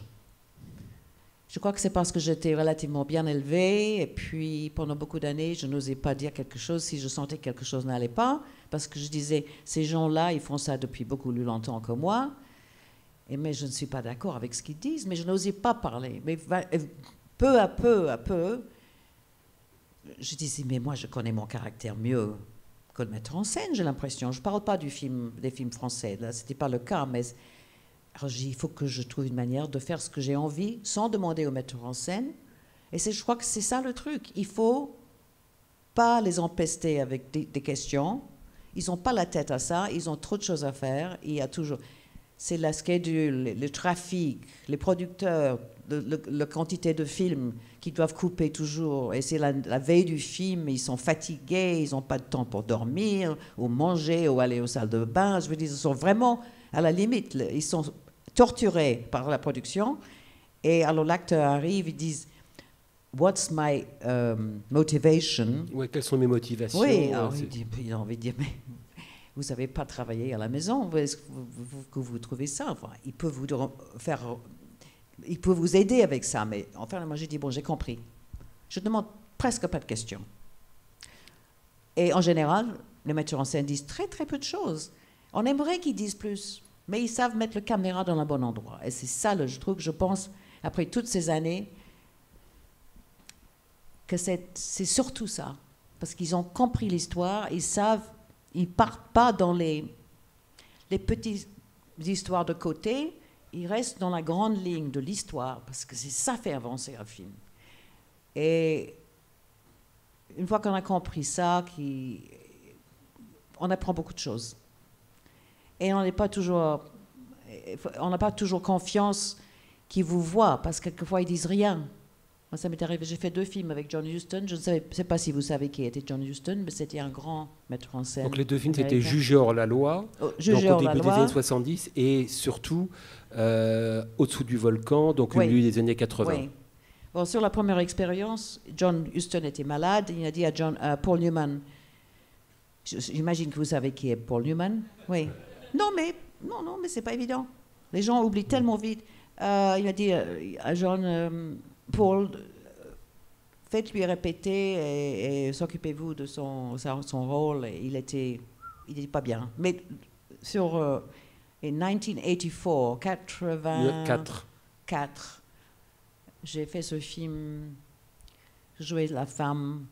Je crois que c'est parce que j'étais relativement bien élevée et puis pendant beaucoup d'années, je n'osais pas dire quelque chose si je sentais que quelque chose n'allait pas parce que je disais, ces gens-là, ils font ça depuis beaucoup plus longtemps que moi. Mais je ne suis pas d'accord avec ce qu'ils disent, mais je n'osais pas parler. Mais peu à peu, je disais, mais moi, je connais mon caractère mieux que le metteur en scène, j'ai l'impression. Je ne parle pas des films français, là, ce n'était pas le cas, mais alors, il faut que je trouve une manière de faire ce que j'ai envie sans demander au metteur en scène. Et je crois que c'est ça le truc. Il ne faut pas les empester avec des questions. Ils n'ont pas la tête à ça, ils ont trop de choses à faire. Il y a toujours... C'est la schedule, le trafic, les producteurs, la quantité de films qu'ils doivent couper toujours. Et c'est la veille du film, ils sont fatigués, ils n'ont pas de temps pour dormir, ou manger, ou aller aux salles de bain. Je veux dire, ils sont vraiment à la limite. Ils sont torturés par la production. Et alors l'acteur arrive, ils disent « What's my motivation ?» Ouais, quelles sont mes motivations? Oui, alors il a envie de dire « Mais... vous n'avez pas travaillé à la maison, est-ce que vous trouvez ça? Enfin, il peut vous aider avec ça, mais enfin, moi j'ai dit, bon, j'ai compris. Je ne demande presque pas de questions. Et en général, les metteurs en scène disent très très peu de choses. On aimerait qu'ils disent plus, mais ils savent mettre la caméra dans le bon endroit. Et c'est ça le truc, je pense, après toutes ces années, que c'est surtout ça. Parce qu'ils ont compris l'histoire, ils savent. Ils ne partent pas dans les petites histoires de côté, ils restent dans la grande ligne de l'histoire, parce que ça fait avancer un film. Et une fois qu'on a compris ça, on apprend beaucoup de choses. Et on n'a pas toujours confiance qu'ils vous voient, parce que quelquefois ils disent rien. Moi, ça m'est arrivé, j'ai fait 2 films avec John Huston. Je ne sais pas si vous savez qui était John Huston, mais c'était un grand metteur en scène. Donc les 2 films, c'était Jugé hors la loi, donc au début des années 70, et surtout Au-dessous du volcan, donc au milieu des années 80. Oui. Bon, sur la première expérience, John Huston était malade. Il a dit à Paul Newman, j'imagine que vous savez qui est Paul Newman. Oui. Non, mais c'est pas évident. Les gens oublient tellement vite. Il a dit à John... Paul, faites-lui répéter et s'occupez-vous de son rôle. Il n'était pas bien. Mais sur en 1984, j'ai fait ce film. Je jouais la femme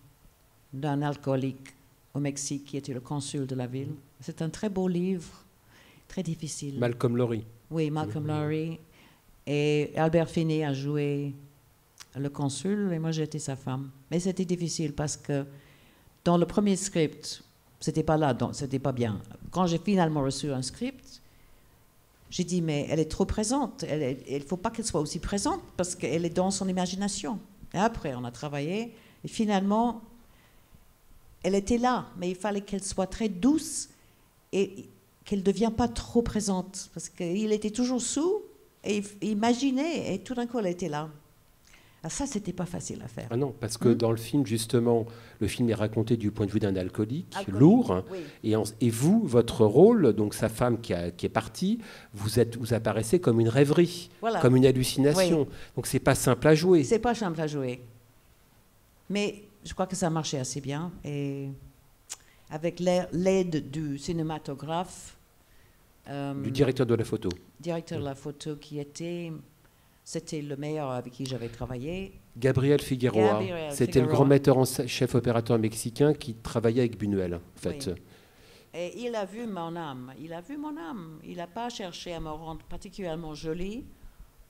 d'un alcoolique au Mexique qui était le consul de la ville. C'est un très beau livre, très difficile. Malcolm Lowry. Oui, Malcolm Lowry. Et Albert Finney a joué le consul, et moi j'étais sa femme. Mais c'était difficile parce que dans le premier script, c'était pas là, c'était pas bien. Quand j'ai finalement reçu un script, j'ai dit, mais elle est trop présente, il ne faut pas qu'elle soit aussi présente parce qu'elle est dans son imagination. Et après, on a travaillé, et finalement, elle était là, mais il fallait qu'elle soit très douce et qu'elle ne devienne pas trop présente, parce qu'il était toujours sous, et il imaginait, et tout d'un coup, elle était là. Ah, ça, c'était pas facile à faire. Ah non, parce que dans le film, justement, le film est raconté du point de vue d'un alcoolique, Alcoolique, lourd, oui. et vous, votre rôle, donc sa femme qui est partie, vous apparaissez comme une rêverie, Voilà. comme une hallucination. Oui. Donc c'est pas simple à jouer. C'est pas simple à jouer. Mais je crois que ça marchait assez bien. Et avec l'aide du cinématographe, Du directeur de la photo. directeur de la photo c'était le meilleur avec qui j'avais travaillé. Gabriel Figueroa, Gabriel c'était le Figueroa. grand metteur en chef opérateur mexicain qui travaillait avec Buñuel, en fait. Oui. Et il a vu mon âme. Il a vu mon âme. Il n'a pas cherché à me rendre particulièrement jolie,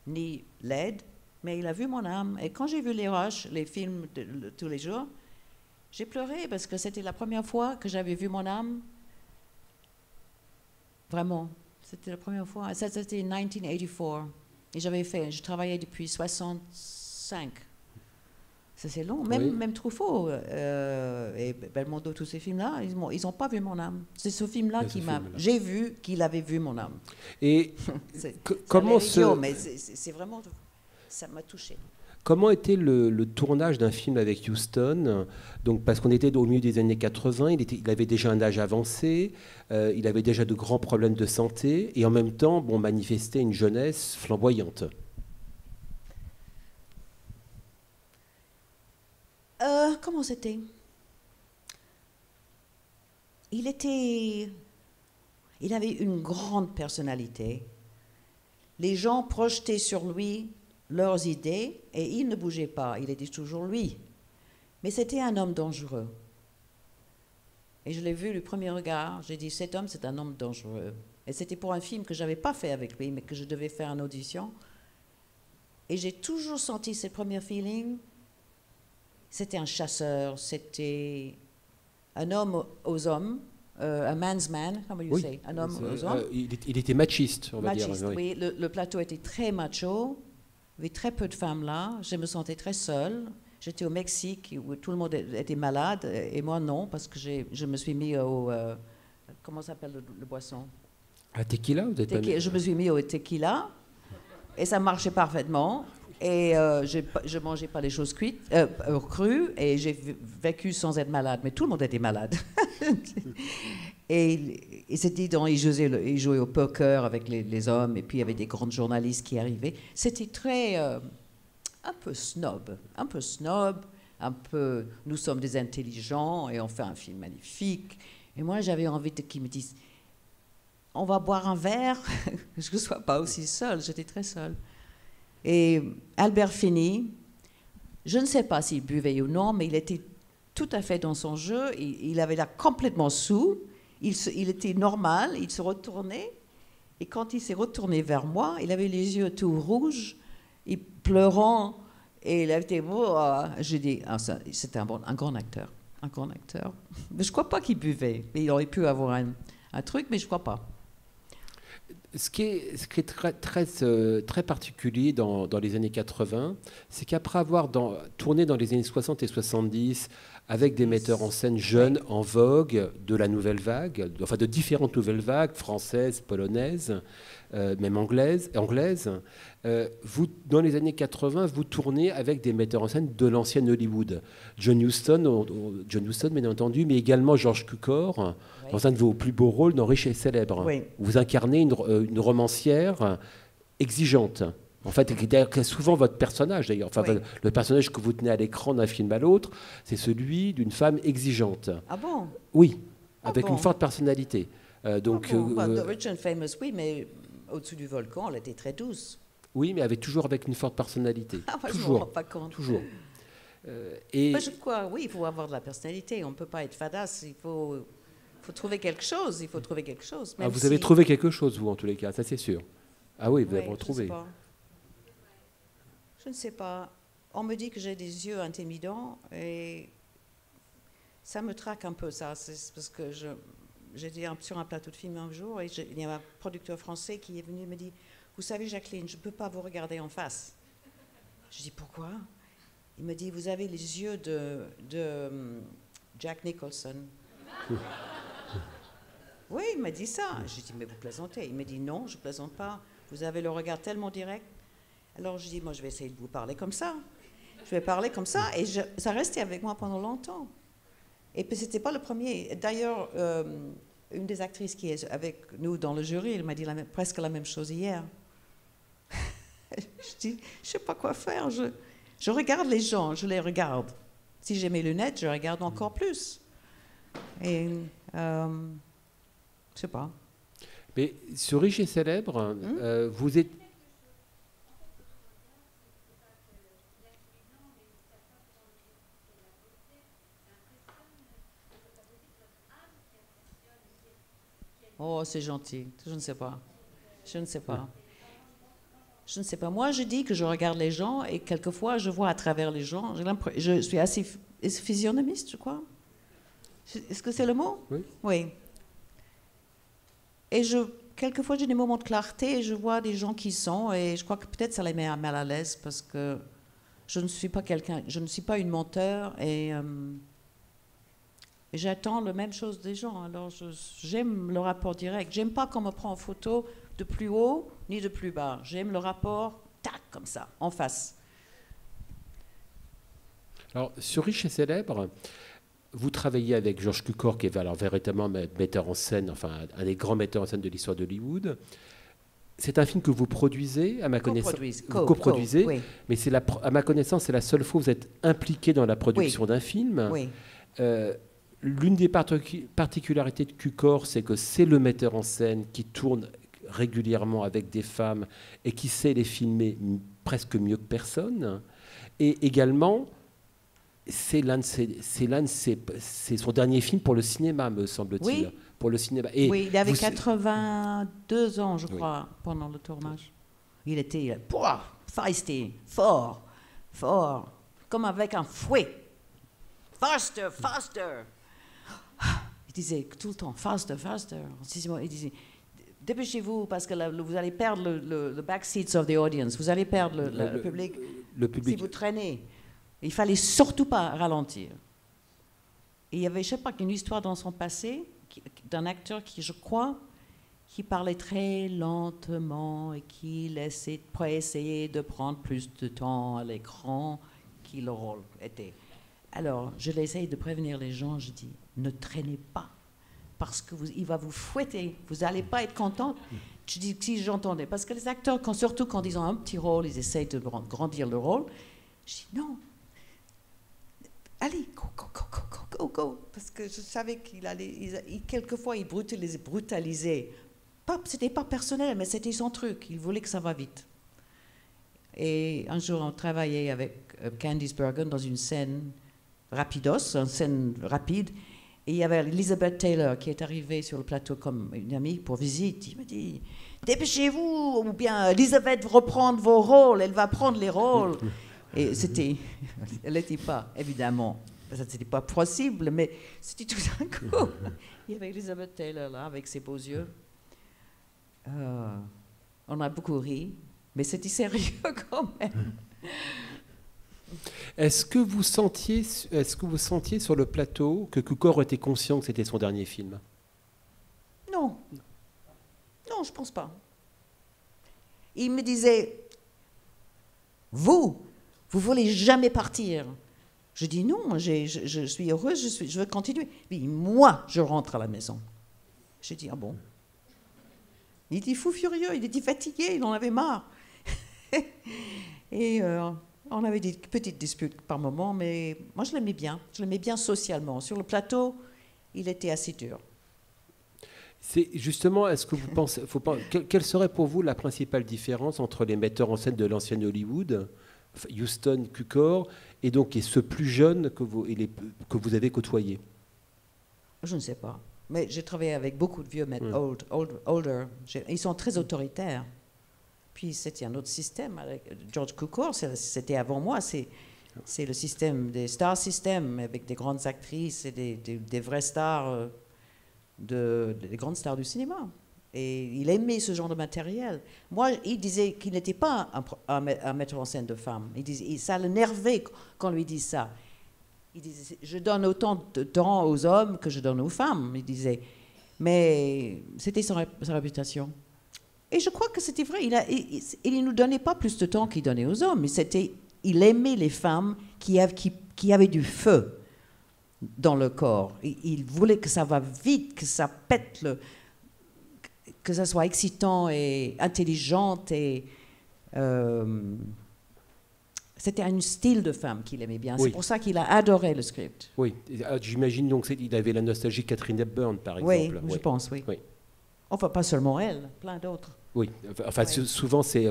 ni laide, mais il a vu mon âme. Et quand j'ai vu les Rush, les films tous les jours, j'ai pleuré parce que c'était la première fois que j'avais vu mon âme. Vraiment. C'était la première fois. Ça, c'était en 1984. Et je travaillais depuis 65. Ça, c'est long. Même Truffaut et Belmondo, tous ces films-là, ils n'ont pas vu mon âme. C'est ce film-là j'ai vu qu'il avait vu mon âme. Et comment mais c'est vraiment, ça m'a touché. Comment était le tournage d'un film avec Huston? Donc, parce qu'on était au milieu des années 80, il avait déjà un âge avancé, il avait déjà de grands problèmes de santé, et en même temps, manifestait une jeunesse flamboyante. Comment c'était? Il avait une grande personnalité. Les gens projetaient sur lui leurs idées et il ne bougeait pas. Il était toujours lui. Mais c'était un homme dangereux. Et je l'ai vu le premier regard. J'ai dit, cet homme, c'est un homme dangereux. Et c'était pour un film que je n'avais pas fait avec lui, mais que je devais faire en audition. Et j'ai toujours senti ce premier feeling. C'était un chasseur, c'était un homme aux hommes, un man's man, comment you say, un homme aux hommes. Il était machiste, on va dire. Oui. Le plateau était très macho. Il y avait très peu de femmes là. Je me sentais très seule. J'étais au Mexique où tout le monde était malade et moi non, parce que je me suis mis au... comment s'appelle le boisson? À tequila, vous êtes Je me suis mis au tequila et ça marchait parfaitement. Et je ne mangeais pas les choses cuites, crues, et j'ai vécu sans être malade. Mais tout le monde était malade. et c'était il jouait au poker avec les hommes, et puis il y avait des grandes journalistes qui arrivaient. C'était très... un peu snob. Nous sommes des intelligents, et on fait un film magnifique. Et moi, j'avais envie qu'ils me disent, on va boire un verre, que je ne sois pas aussi seule. J'étais très seule. Et Albert Finney, je ne sais pas s'il buvait ou non, mais il était tout à fait dans son jeu. Il avait l'air complètement saoul. Il était normal, il se retournait. Et quand il s'est retourné vers moi, il avait les yeux tout rouges, il pleurant. Et il avait j'ai dit, c'était un grand acteur. Un grand acteur. Mais je ne crois pas qu'il buvait. Il aurait pu avoir un truc, mais je ne crois pas. Ce qui est très particulier dans les années 80, c'est qu'après avoir tourné dans les années 60 et 70 avec des metteurs en scène jeunes, en vogue, de la nouvelle vague, enfin de différentes nouvelles vagues, françaises, polonaises, même anglaises, vous, dans les années 80, vous tournez avec des metteurs en scène de l'ancienne Hollywood. John Huston, bien entendu, mais également George Cukor, dans un de vos plus beaux rôles dans Riche et Célèbre. Oui. Vous incarnez une romancière exigeante. En fait, c'est souvent votre personnage, d'ailleurs. Enfin, oui. Le personnage que vous tenez à l'écran d'un film à l'autre, c'est celui d'une femme exigeante. Ah bon? Oui, avec une forte personnalité. The Rich and Famous, oui, mais au-dessus du volcan, elle était très douce. Oui, mais toujours avec une forte personnalité. Je toujours. Me rends pas compte. Toujours. Je crois, oui, il faut avoir de la personnalité. On ne peut pas être fadasse. Il faut trouver quelque chose. Vous avez trouvé quelque chose, vous, en tous les cas, ça c'est sûr. Ah oui, vous avez retrouvé. Je ne sais pas. On me dit que j'ai des yeux intimidants et ça me traque un peu, ça. C'est parce que j'étais sur un plateau de film un jour et il y a un producteur français qui est venu et me dit, vous savez, Jacqueline, je ne peux pas vous regarder en face. Je dis, pourquoi? Il me dit, vous avez les yeux de Jack Nicholson. Oui, il m'a dit ça. J'ai dit, mais vous plaisantez. Il m'a dit, non, je ne plaisante pas. Vous avez le regard tellement direct. Alors je dis, moi, je vais essayer de vous parler comme ça. Je vais parler comme ça, et ça restait avec moi pendant longtemps. Et puis, c'était pas le premier. D'ailleurs, une des actrices qui est avec nous dans le jury, elle m'a dit presque la même chose hier. Je dis, je sais pas quoi faire. Je regarde les gens, je les regarde. Si j'ai mes lunettes, je regarde encore plus. Et je sais pas. Mais sur Riche et Célèbre, vous êtes... Oh, c'est gentil. Je ne sais pas. Je ne sais pas. Je ne sais pas. Moi, je dis que je regarde les gens et quelquefois, je vois à travers les gens. Je suis assez physionomiste, je crois. Est-ce que c'est le mot? Oui. Oui. Et quelquefois, j'ai des moments de clarté et je vois des gens qui sont, et je crois que peut-être ça les met mal à l'aise parce que je ne suis pas une menteur et j'attends la même chose des gens. Alors, j'aime le rapport direct. J'aime pas qu'on me prend en photo de plus haut ni de plus bas. J'aime le rapport, tac, comme ça, en face. Alors, sur Riche et Célèbre, vous travaillez avec George Cukor, qui est alors véritablement metteur en scène, enfin un des grands metteurs en scène de l'histoire d'Hollywood. C'est un film que vous produisez, à ma connaissance. Vous coproduisez, oui. Mais à ma connaissance, c'est la seule fois où vous êtes impliqué dans la production d'un film. Oui. L'une des particularités de Cukor, c'est que c'est le metteur en scène qui tourne régulièrement avec des femmes et qui sait les filmer presque mieux que personne. Et également, c'est son dernier film pour le cinéma, me semble-t-il. Oui. Pour le cinéma. Et oui, il avait 82 ans, je crois, pendant le tournage. Il était feisty, fort, comme avec un fouet. Faster, faster. Il disait tout le temps, faster, faster. Il disait, dépêchez-vous parce que vous allez perdre le back seats of the audience. Vous allez perdre le public si vous traînez. Il fallait surtout pas ralentir. Et il y avait, je sais pas, une histoire dans son passé d'un acteur qui, je crois, qui parlait très lentement et qui essayait de prendre plus de temps à l'écran qui le rôle était. Alors, je l'essaye de prévenir les gens, je dis, ne traînez pas, parce qu'il va vous fouetter, vous n'allez pas être content. Je dis, si j'entendais, parce que les acteurs, surtout quand ils ont un petit rôle, ils essayent de grandir le rôle. Je dis, non, allez, go, parce que je savais qu'il allait, quelquefois il brutalisait. C'était pas personnel, mais c'était son truc, il voulait que ça va vite. Et un jour, on travaillait avec Candice Bergen dans une scène une scène rapide, et il y avait Elizabeth Taylor qui est arrivée sur le plateau comme une amie pour visite. Il me dit, dépêchez-vous, ou bien Elizabeth va reprendre vos rôles, elle va prendre les rôles. Et elle n'était pas, évidemment, ça n'était pas possible, mais c'était tout d'un coup. Il y avait Elizabeth Taylor là, avec ses beaux yeux. On a beaucoup ri, mais c'était sérieux quand même. Est-ce que vous sentiez sur le plateau que Cukor était conscient que c'était son dernier film? Non, je pense pas. Il me disait, vous voulez jamais partir. Je dis non, je suis heureuse, je veux continuer. Puis moi, je rentre à la maison. J'ai dit, ah bon? Il était fou furieux, il était fatigué, il en avait marre. Et on avait des petites disputes par moment, mais moi je l'aimais bien. Je l'aimais bien socialement. Sur le plateau, il était assez dur. C'est justement, est-ce que vous pensez, quelle serait pour vous la principale différence entre les metteurs en scène de l'ancienne Hollywood, Huston, Cukor, et donc ce plus jeune que vous avez côtoyé? Je ne sais pas. Mais j'ai travaillé avec beaucoup de vieux older. Ils sont très autoritaires. Puis c'était un autre système. Avec George Cukor, c'était avant moi. C'est le système des star systems avec des grandes actrices et des vraies stars, des grandes stars du cinéma. Et il aimait ce genre de matériel. Moi, il disait qu'il n'était pas un metteur en scène de femmes. Il disait, ça l'énervait qu'on lui dise ça. Il disait, je donne autant de temps aux hommes que je donne aux femmes. Il disait, mais c'était sa réputation. Et je crois que c'était vrai. Il ne nous donnait pas plus de temps qu'il donnait aux hommes. Mais c'était il aimait les femmes qui avaient du feu dans le corps. Il voulait que ça va vite, que ça pète, que ça soit excitant et intelligent. Et c'était un style de femme qu'il aimait bien. Oui. C'est pour ça qu'il a adoré le script. Oui, j'imagine donc qu'il avait la nostalgie de Catherine Hepburn, par Oui, exemple. je pense, oui. Oui. Enfin, pas seulement elle, plein d'autres. Oui, enfin, souvent, ces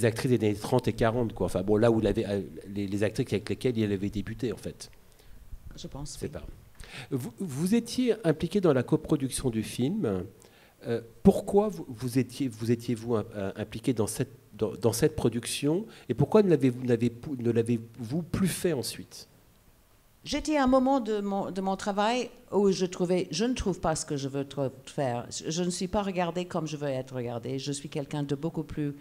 actrices des années 30 et 40, quoi. Enfin, bon, là où les actrices avec lesquelles il avait débuté, en fait. Je pense, C'est oui. pas. Vous étiez impliqué dans la coproduction du film. Pourquoi vous étiez-vous impliqué dans cette production et pourquoi ne l'avez-vous plus fait ensuite? J'étais à un moment de mon travail où je ne trouve pas ce que je veux faire. Je ne suis pas regardée comme je veux être regardée. Je suis quelqu'un de beaucoup plus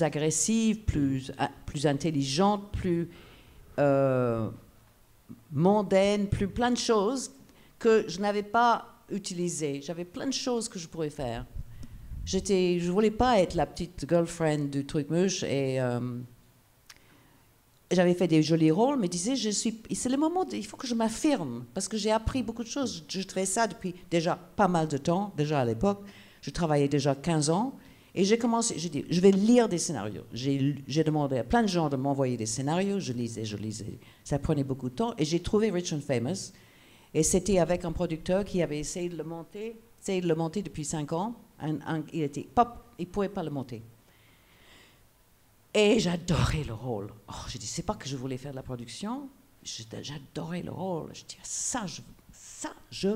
agressive, plus intelligente, plus mondaine, plein de choses que je n'avais pas utilisées. J'avais plein de choses que je pourrais faire. Je voulais pas être la petite girlfriend du truc mouche et j'avais fait des jolis rôles, mais disais, c'est le moment, il faut que je m'affirme, parce que j'ai appris beaucoup de choses. Je fais ça depuis déjà pas mal de temps, déjà à l'époque. Je travaillais déjà 15 ans, et j'ai dit, je vais lire des scénarios. J'ai demandé à plein de gens de m'envoyer des scénarios, je lisais. Ça prenait beaucoup de temps, et j'ai trouvé Rich and Famous, et c'était avec un producteur qui avait essayé de le monter depuis 5 ans. Il ne pouvait pas le monter. Et j'adorais le rôle. Oh, j'ai dit, c'est pas que je voulais faire de la production, j'adorais le rôle. Je dis, je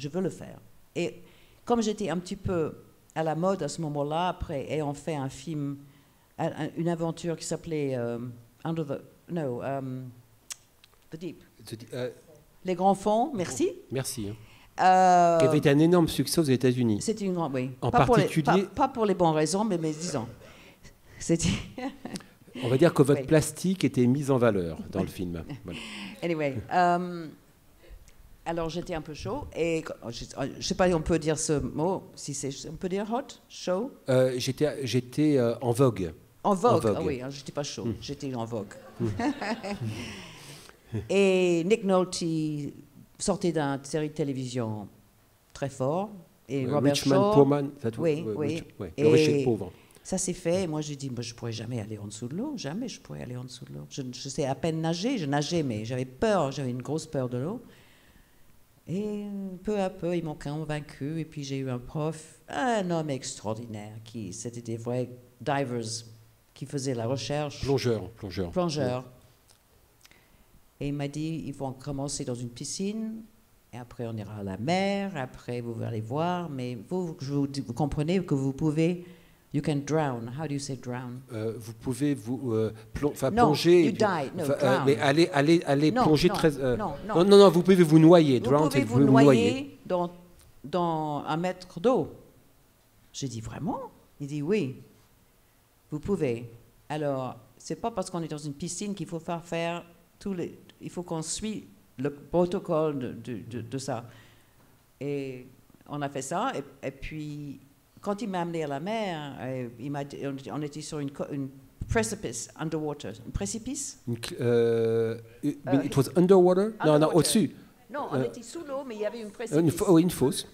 veux le faire. Et comme j'étais un petit peu à la mode à ce moment-là, après ayant fait un film, une aventure qui s'appelait The Deep. Les grands fonds, merci. Merci. Qui avait été un énorme succès aux États-Unis. C'était une grande, oui. En particulier, pas pour les bonnes raisons, mais disons. On va dire que votre plastique était mise en valeur dans le film. Voilà. Anyway, alors j'étais un peu chaud et je sais pas, on peut dire ce mot, on peut dire hot, chaud. J'étais en vogue. En vogue. Ah oui, j'étais pas chaud, j'étais en vogue. Et Nick Nolte sortait d'une série de télévision très fort et Robert Rich Man, Shaw. Poor Man, ça tout. Oui. Le riche et le pauvre. Ça s'est fait. Et moi, j'ai dit, je ne pourrais jamais aller en dessous de l'eau. Jamais je pourrais aller en dessous de l'eau. Je sais à peine nager. Je nageais, mais j'avais peur. J'avais une grosse peur de l'eau. Et peu à peu, ils m'ont convaincu. Et puis, j'ai eu un prof, un homme extraordinaire. C'était des vrais divers qui faisaient la recherche. Plongeur. Et il m'a dit, il faut commencer dans une piscine. Et après, on ira à la mer. Après, vous allez voir. Mais vous comprenez que vous pouvez... You can drown. How do you say drown? Vous pouvez plonger. No, you die. No, drown. Mais allez plonger très. Non, vous pouvez vous noyer. Vous pouvez vous noyer dans 1 mètre d'eau. J'ai dit vraiment? Il dit oui. Vous pouvez. Alors, c'est pas parce qu'on est dans une piscine qu'il faut faire il faut qu'on suit le protocole de ça. Et on a fait ça. Et puis. Quand il m'a amené à la mer, on était sur une precipice, underwater. Un précipice? It was underwater? Non, au-dessus. Non, on était sous l'eau, mais il y avait une précipice. Une fosse.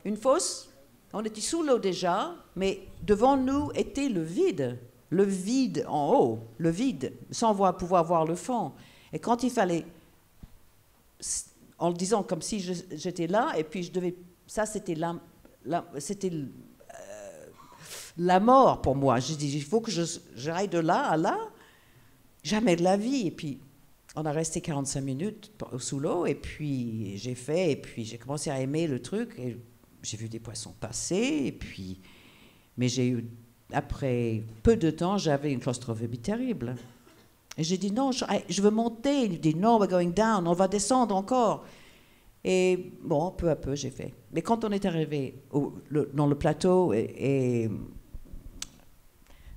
Une fosse? On était sous l'eau déjà, mais devant nous était le vide. Le vide en haut, le vide, sans pouvoir voir le fond. Et quand il fallait, en le disant comme si j'étais là, et puis je devais... Ça, c'était c'était la mort pour moi. J'ai dit, il faut que j'aille de là à là, jamais de la vie. Et puis, on a resté 45 minutes sous l'eau, et puis et puis j'ai commencé à aimer le truc, et j'ai vu des poissons passer, et puis... Mais après peu de temps, j'avais une claustrophobie terrible. Et j'ai dit, non, je veux monter. Il dit, non, we're going down, on va descendre encore. Et bon, peu à peu, j'ai fait. Mais quand on est arrivé dans le plateau,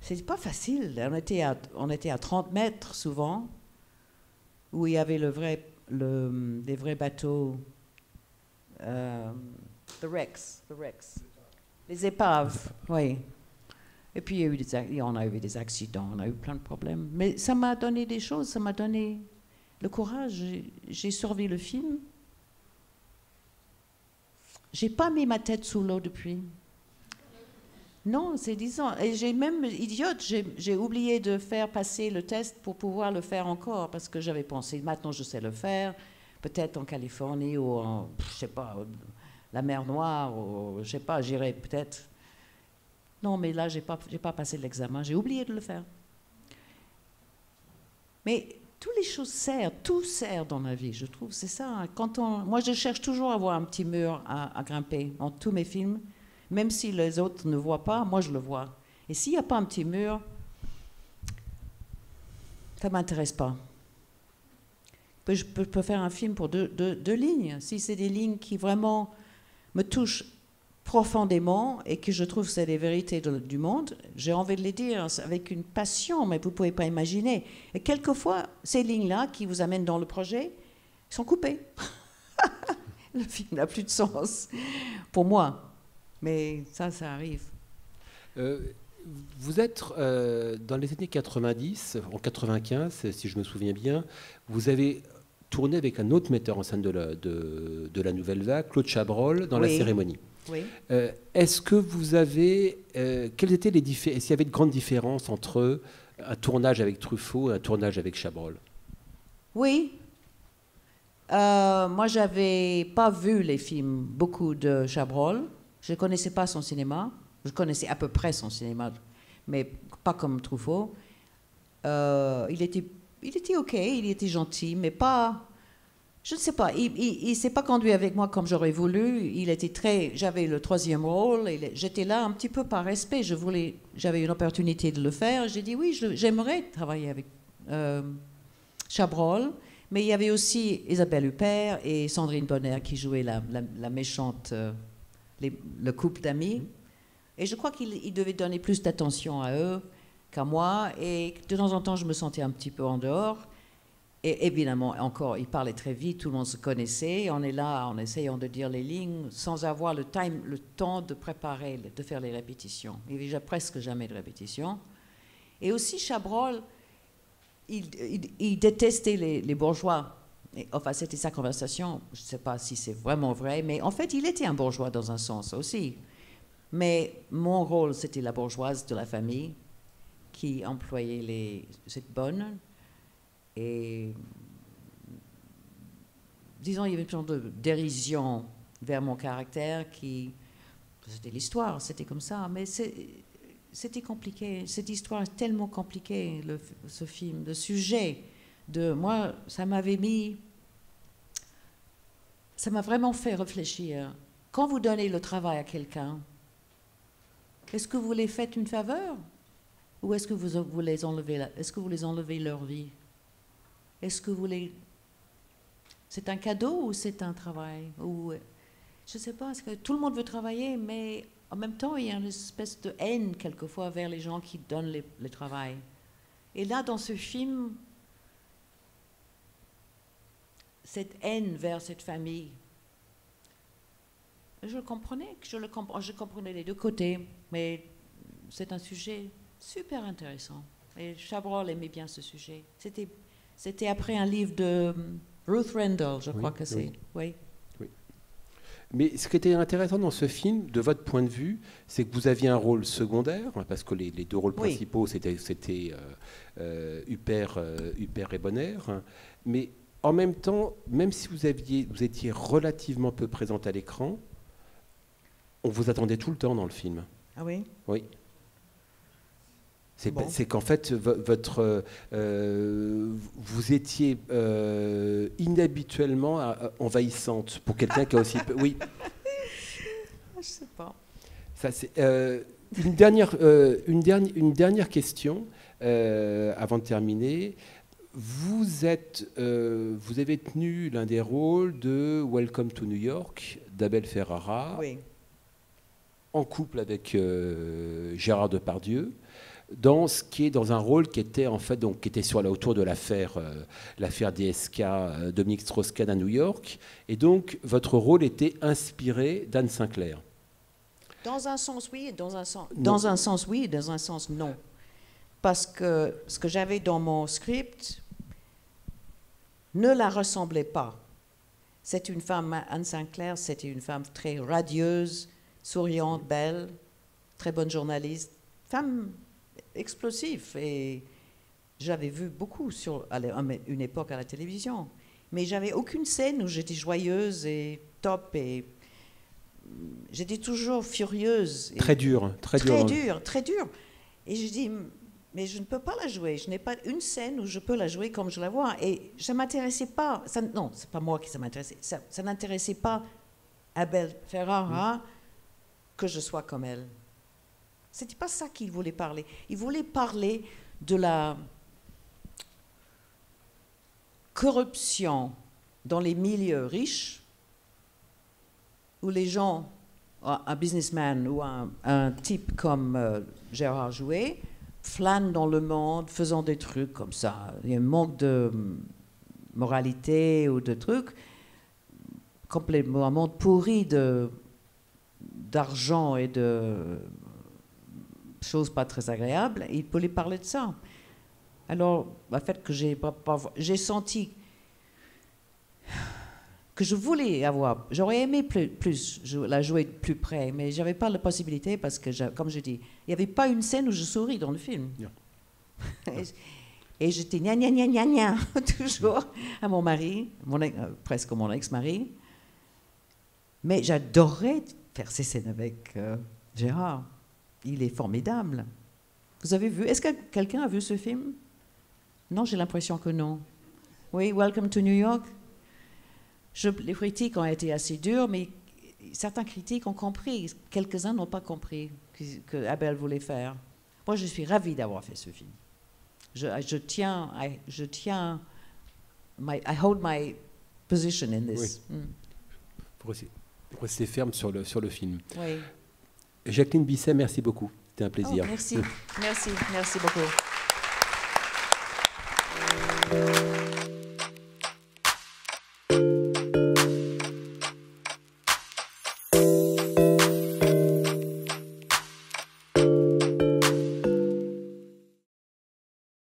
c'était pas facile. On était à 30 mètres souvent, où il y avait des vrais bateaux, the wrecks, les épaves, oui. Et puis, on a eu des accidents, on a eu plein de problèmes. Mais ça m'a donné des choses, ça m'a donné le courage. J'ai survécu le film. J'ai pas mis ma tête sous l'eau depuis. Non, c'est 10 ans. Et j'ai même, idiote, j'ai oublié de faire passer le test pour pouvoir le faire encore, parce que j'avais pensé, maintenant je sais le faire, peut-être en Californie ou en, je sais pas, la mer Noire, ou je sais pas, j'irai peut-être. Non, mais là, j'ai pas passé l'examen, j'ai oublié de le faire. Mais toutes les choses servent, tout sert dans la vie, je trouve, c'est ça. Moi, je cherche toujours à avoir un petit mur à grimper dans tous mes films. Même si les autres ne voient pas, moi je le vois. Et s'il n'y a pas un petit mur, ça ne m'intéresse pas. Je peux faire un film pour deux lignes. Si c'est des lignes qui vraiment me touchent profondément et que je trouve que c'est les vérités du monde, j'ai envie de les dire avec une passion, mais vous ne pouvez pas imaginer. Et quelquefois, ces lignes-là qui vous amènent dans le projet sont coupées. Le film n'a plus de sens pour moi. Mais ça arrive. Vous êtes dans les années 90, en 95, si je me souviens bien, vous avez tourné avec un autre metteur en scène de la Nouvelle Vague, Claude Chabrol, dans La Cérémonie. Oui. Est-ce que vous avez... quelles étaient les est-ce qu'il y avait de grandes différences entre un tournage avec Truffaut et un tournage avec Chabrol? Oui. Moi, j'avais pas vu les films, beaucoup de Chabrol. Je ne connaissais pas son cinéma. Je connaissais à peu près son cinéma, mais pas comme Truffaut. Il était OK, il était gentil, mais pas... Je ne sais pas, il ne s'est pas conduit avec moi comme j'aurais voulu. J'avais le troisième rôle, et j'étais là un petit peu par respect. J'avais une opportunité de le faire. J'ai dit oui, j'aimerais travailler avec Chabrol. Mais il y avait aussi Isabelle Huppert et Sandrine Bonner qui jouaient la méchante... le couple d'amis. Et je crois qu'il devait donner plus d'attention à eux qu'à moi. Et de temps en temps, je me sentais un petit peu en dehors. Et évidemment, encore, il parlait très vite, tout le monde se connaissait. On est là en essayant de dire les lignes sans avoir le temps de préparer, de faire les répétitions. Il n'y avait presque jamais de répétitions. Et aussi, Chabrol, il détestait les bourgeois. Enfin, c'était sa conversation. Je ne sais pas si c'est vraiment vrai, mais en fait, il était un bourgeois dans un sens aussi. Mais mon rôle, c'était la bourgeoise de la famille qui employait cette bonne. Et disons, il y avait une sorte de dérision vers mon caractère c'était l'histoire, c'était comme ça. Mais c'était compliqué. Cette histoire est tellement compliquée, ce film, le sujet. Moi, ça m'a vraiment fait réfléchir. Quand vous donnez le travail à quelqu'un, est-ce que vous les faites une faveur ou est-ce que vous les enlevez leur vie? Est-ce que c'est un cadeau ou c'est un travail? Ou je ne sais pas, est-ce que tout le monde veut travailler, mais en même temps, il y a une espèce de haine quelquefois vers les gens qui donnent le travail. Et là, dans ce film, cette haine vers cette famille, je comprenais les deux côtés, mais c'est un sujet super intéressant. Et Chabrol aimait bien ce sujet. C'était après un livre de Ruth Rendell, je crois que c'est. Oui. Oui. Mais ce qui était intéressant dans ce film, de votre point de vue, c'est que vous aviez un rôle secondaire, parce que les deux rôles principaux, c'était Huppert et Bonner, mais en même temps, même si vous étiez relativement peu présente à l'écran, on vous attendait tout le temps dans le film. Ah oui? Oui. C'est qu'en fait, vous étiez inhabituellement envahissante pour quelqu'un qui a aussi... Oui. Je sais pas. Ça, une dernière question avant de terminer. Vous avez tenu l'un des rôles de Welcome to New York d'Abel Ferrara, en couple avec Gérard Depardieu, dans un rôle qui était en fait qui était autour de l'affaire DSK, Dominique Strauss-Kahn à New York, et donc votre rôle était inspiré d'Anne Sinclair. Dans un sens, oui, et dans un sens, Non. dans un sens, oui, et dans un sens, non. Parce que ce que j'avais dans mon script ne la ressemblait pas. C'est une femme, Anne Sinclair, c'était une femme très radieuse, souriante, belle, très bonne journaliste, femme explosive. Et j'avais vu beaucoup à une époque à la télévision. Mais j'avais aucune scène où j'étais joyeuse et top. Et j'étais toujours furieuse. Très dur, très dur. Très dur, très dur. Et je dis, mais je ne peux pas la jouer. Je n'ai pas une scène où je peux la jouer comme je la vois. Et ça ne m'intéressait pas. Non, ce n'est pas moi qui ça m'intéressait. Ça n'intéressait pas Abel Ferrara que je sois comme elle. Ce n'était pas ça qu'il voulait parler. Il voulait parler de la corruption dans les milieux riches où les gens, un businessman ou un type comme Gérard Jouet, flânent dans le monde faisant des trucs comme ça. Il y a un manque de moralité ou de trucs, complètement un monde pourri d'argent et de choses pas très agréables. Il voulait parler de ça. Alors, le fait que j'ai senti que je voulais avoir, j'aurais aimé plus la jouer de plus près, mais je n'avais pas la possibilité parce que, comme je dis, il n'y avait pas une scène où je souris dans le film. Et j'étais gna gna gna gna gna toujours à mon mari, presque mon ex-mari. Mais j'adorais faire ces scènes avec Gérard. Il est formidable. Vous avez vu? Est-ce que quelqu'un a vu ce film? Non, j'ai l'impression que non. Oui, Welcome to New York. Les critiques ont été assez dures, mais certains critiques ont compris. Quelques-uns n'ont pas compris que Abel voulait faire. Moi, je suis ravie d'avoir fait ce film. Je tiens, I hold my position in this. Oui. Pour rester ferme sur le film. Oui. Jacqueline Bisset, merci beaucoup. C'était un plaisir. Oh, merci beaucoup.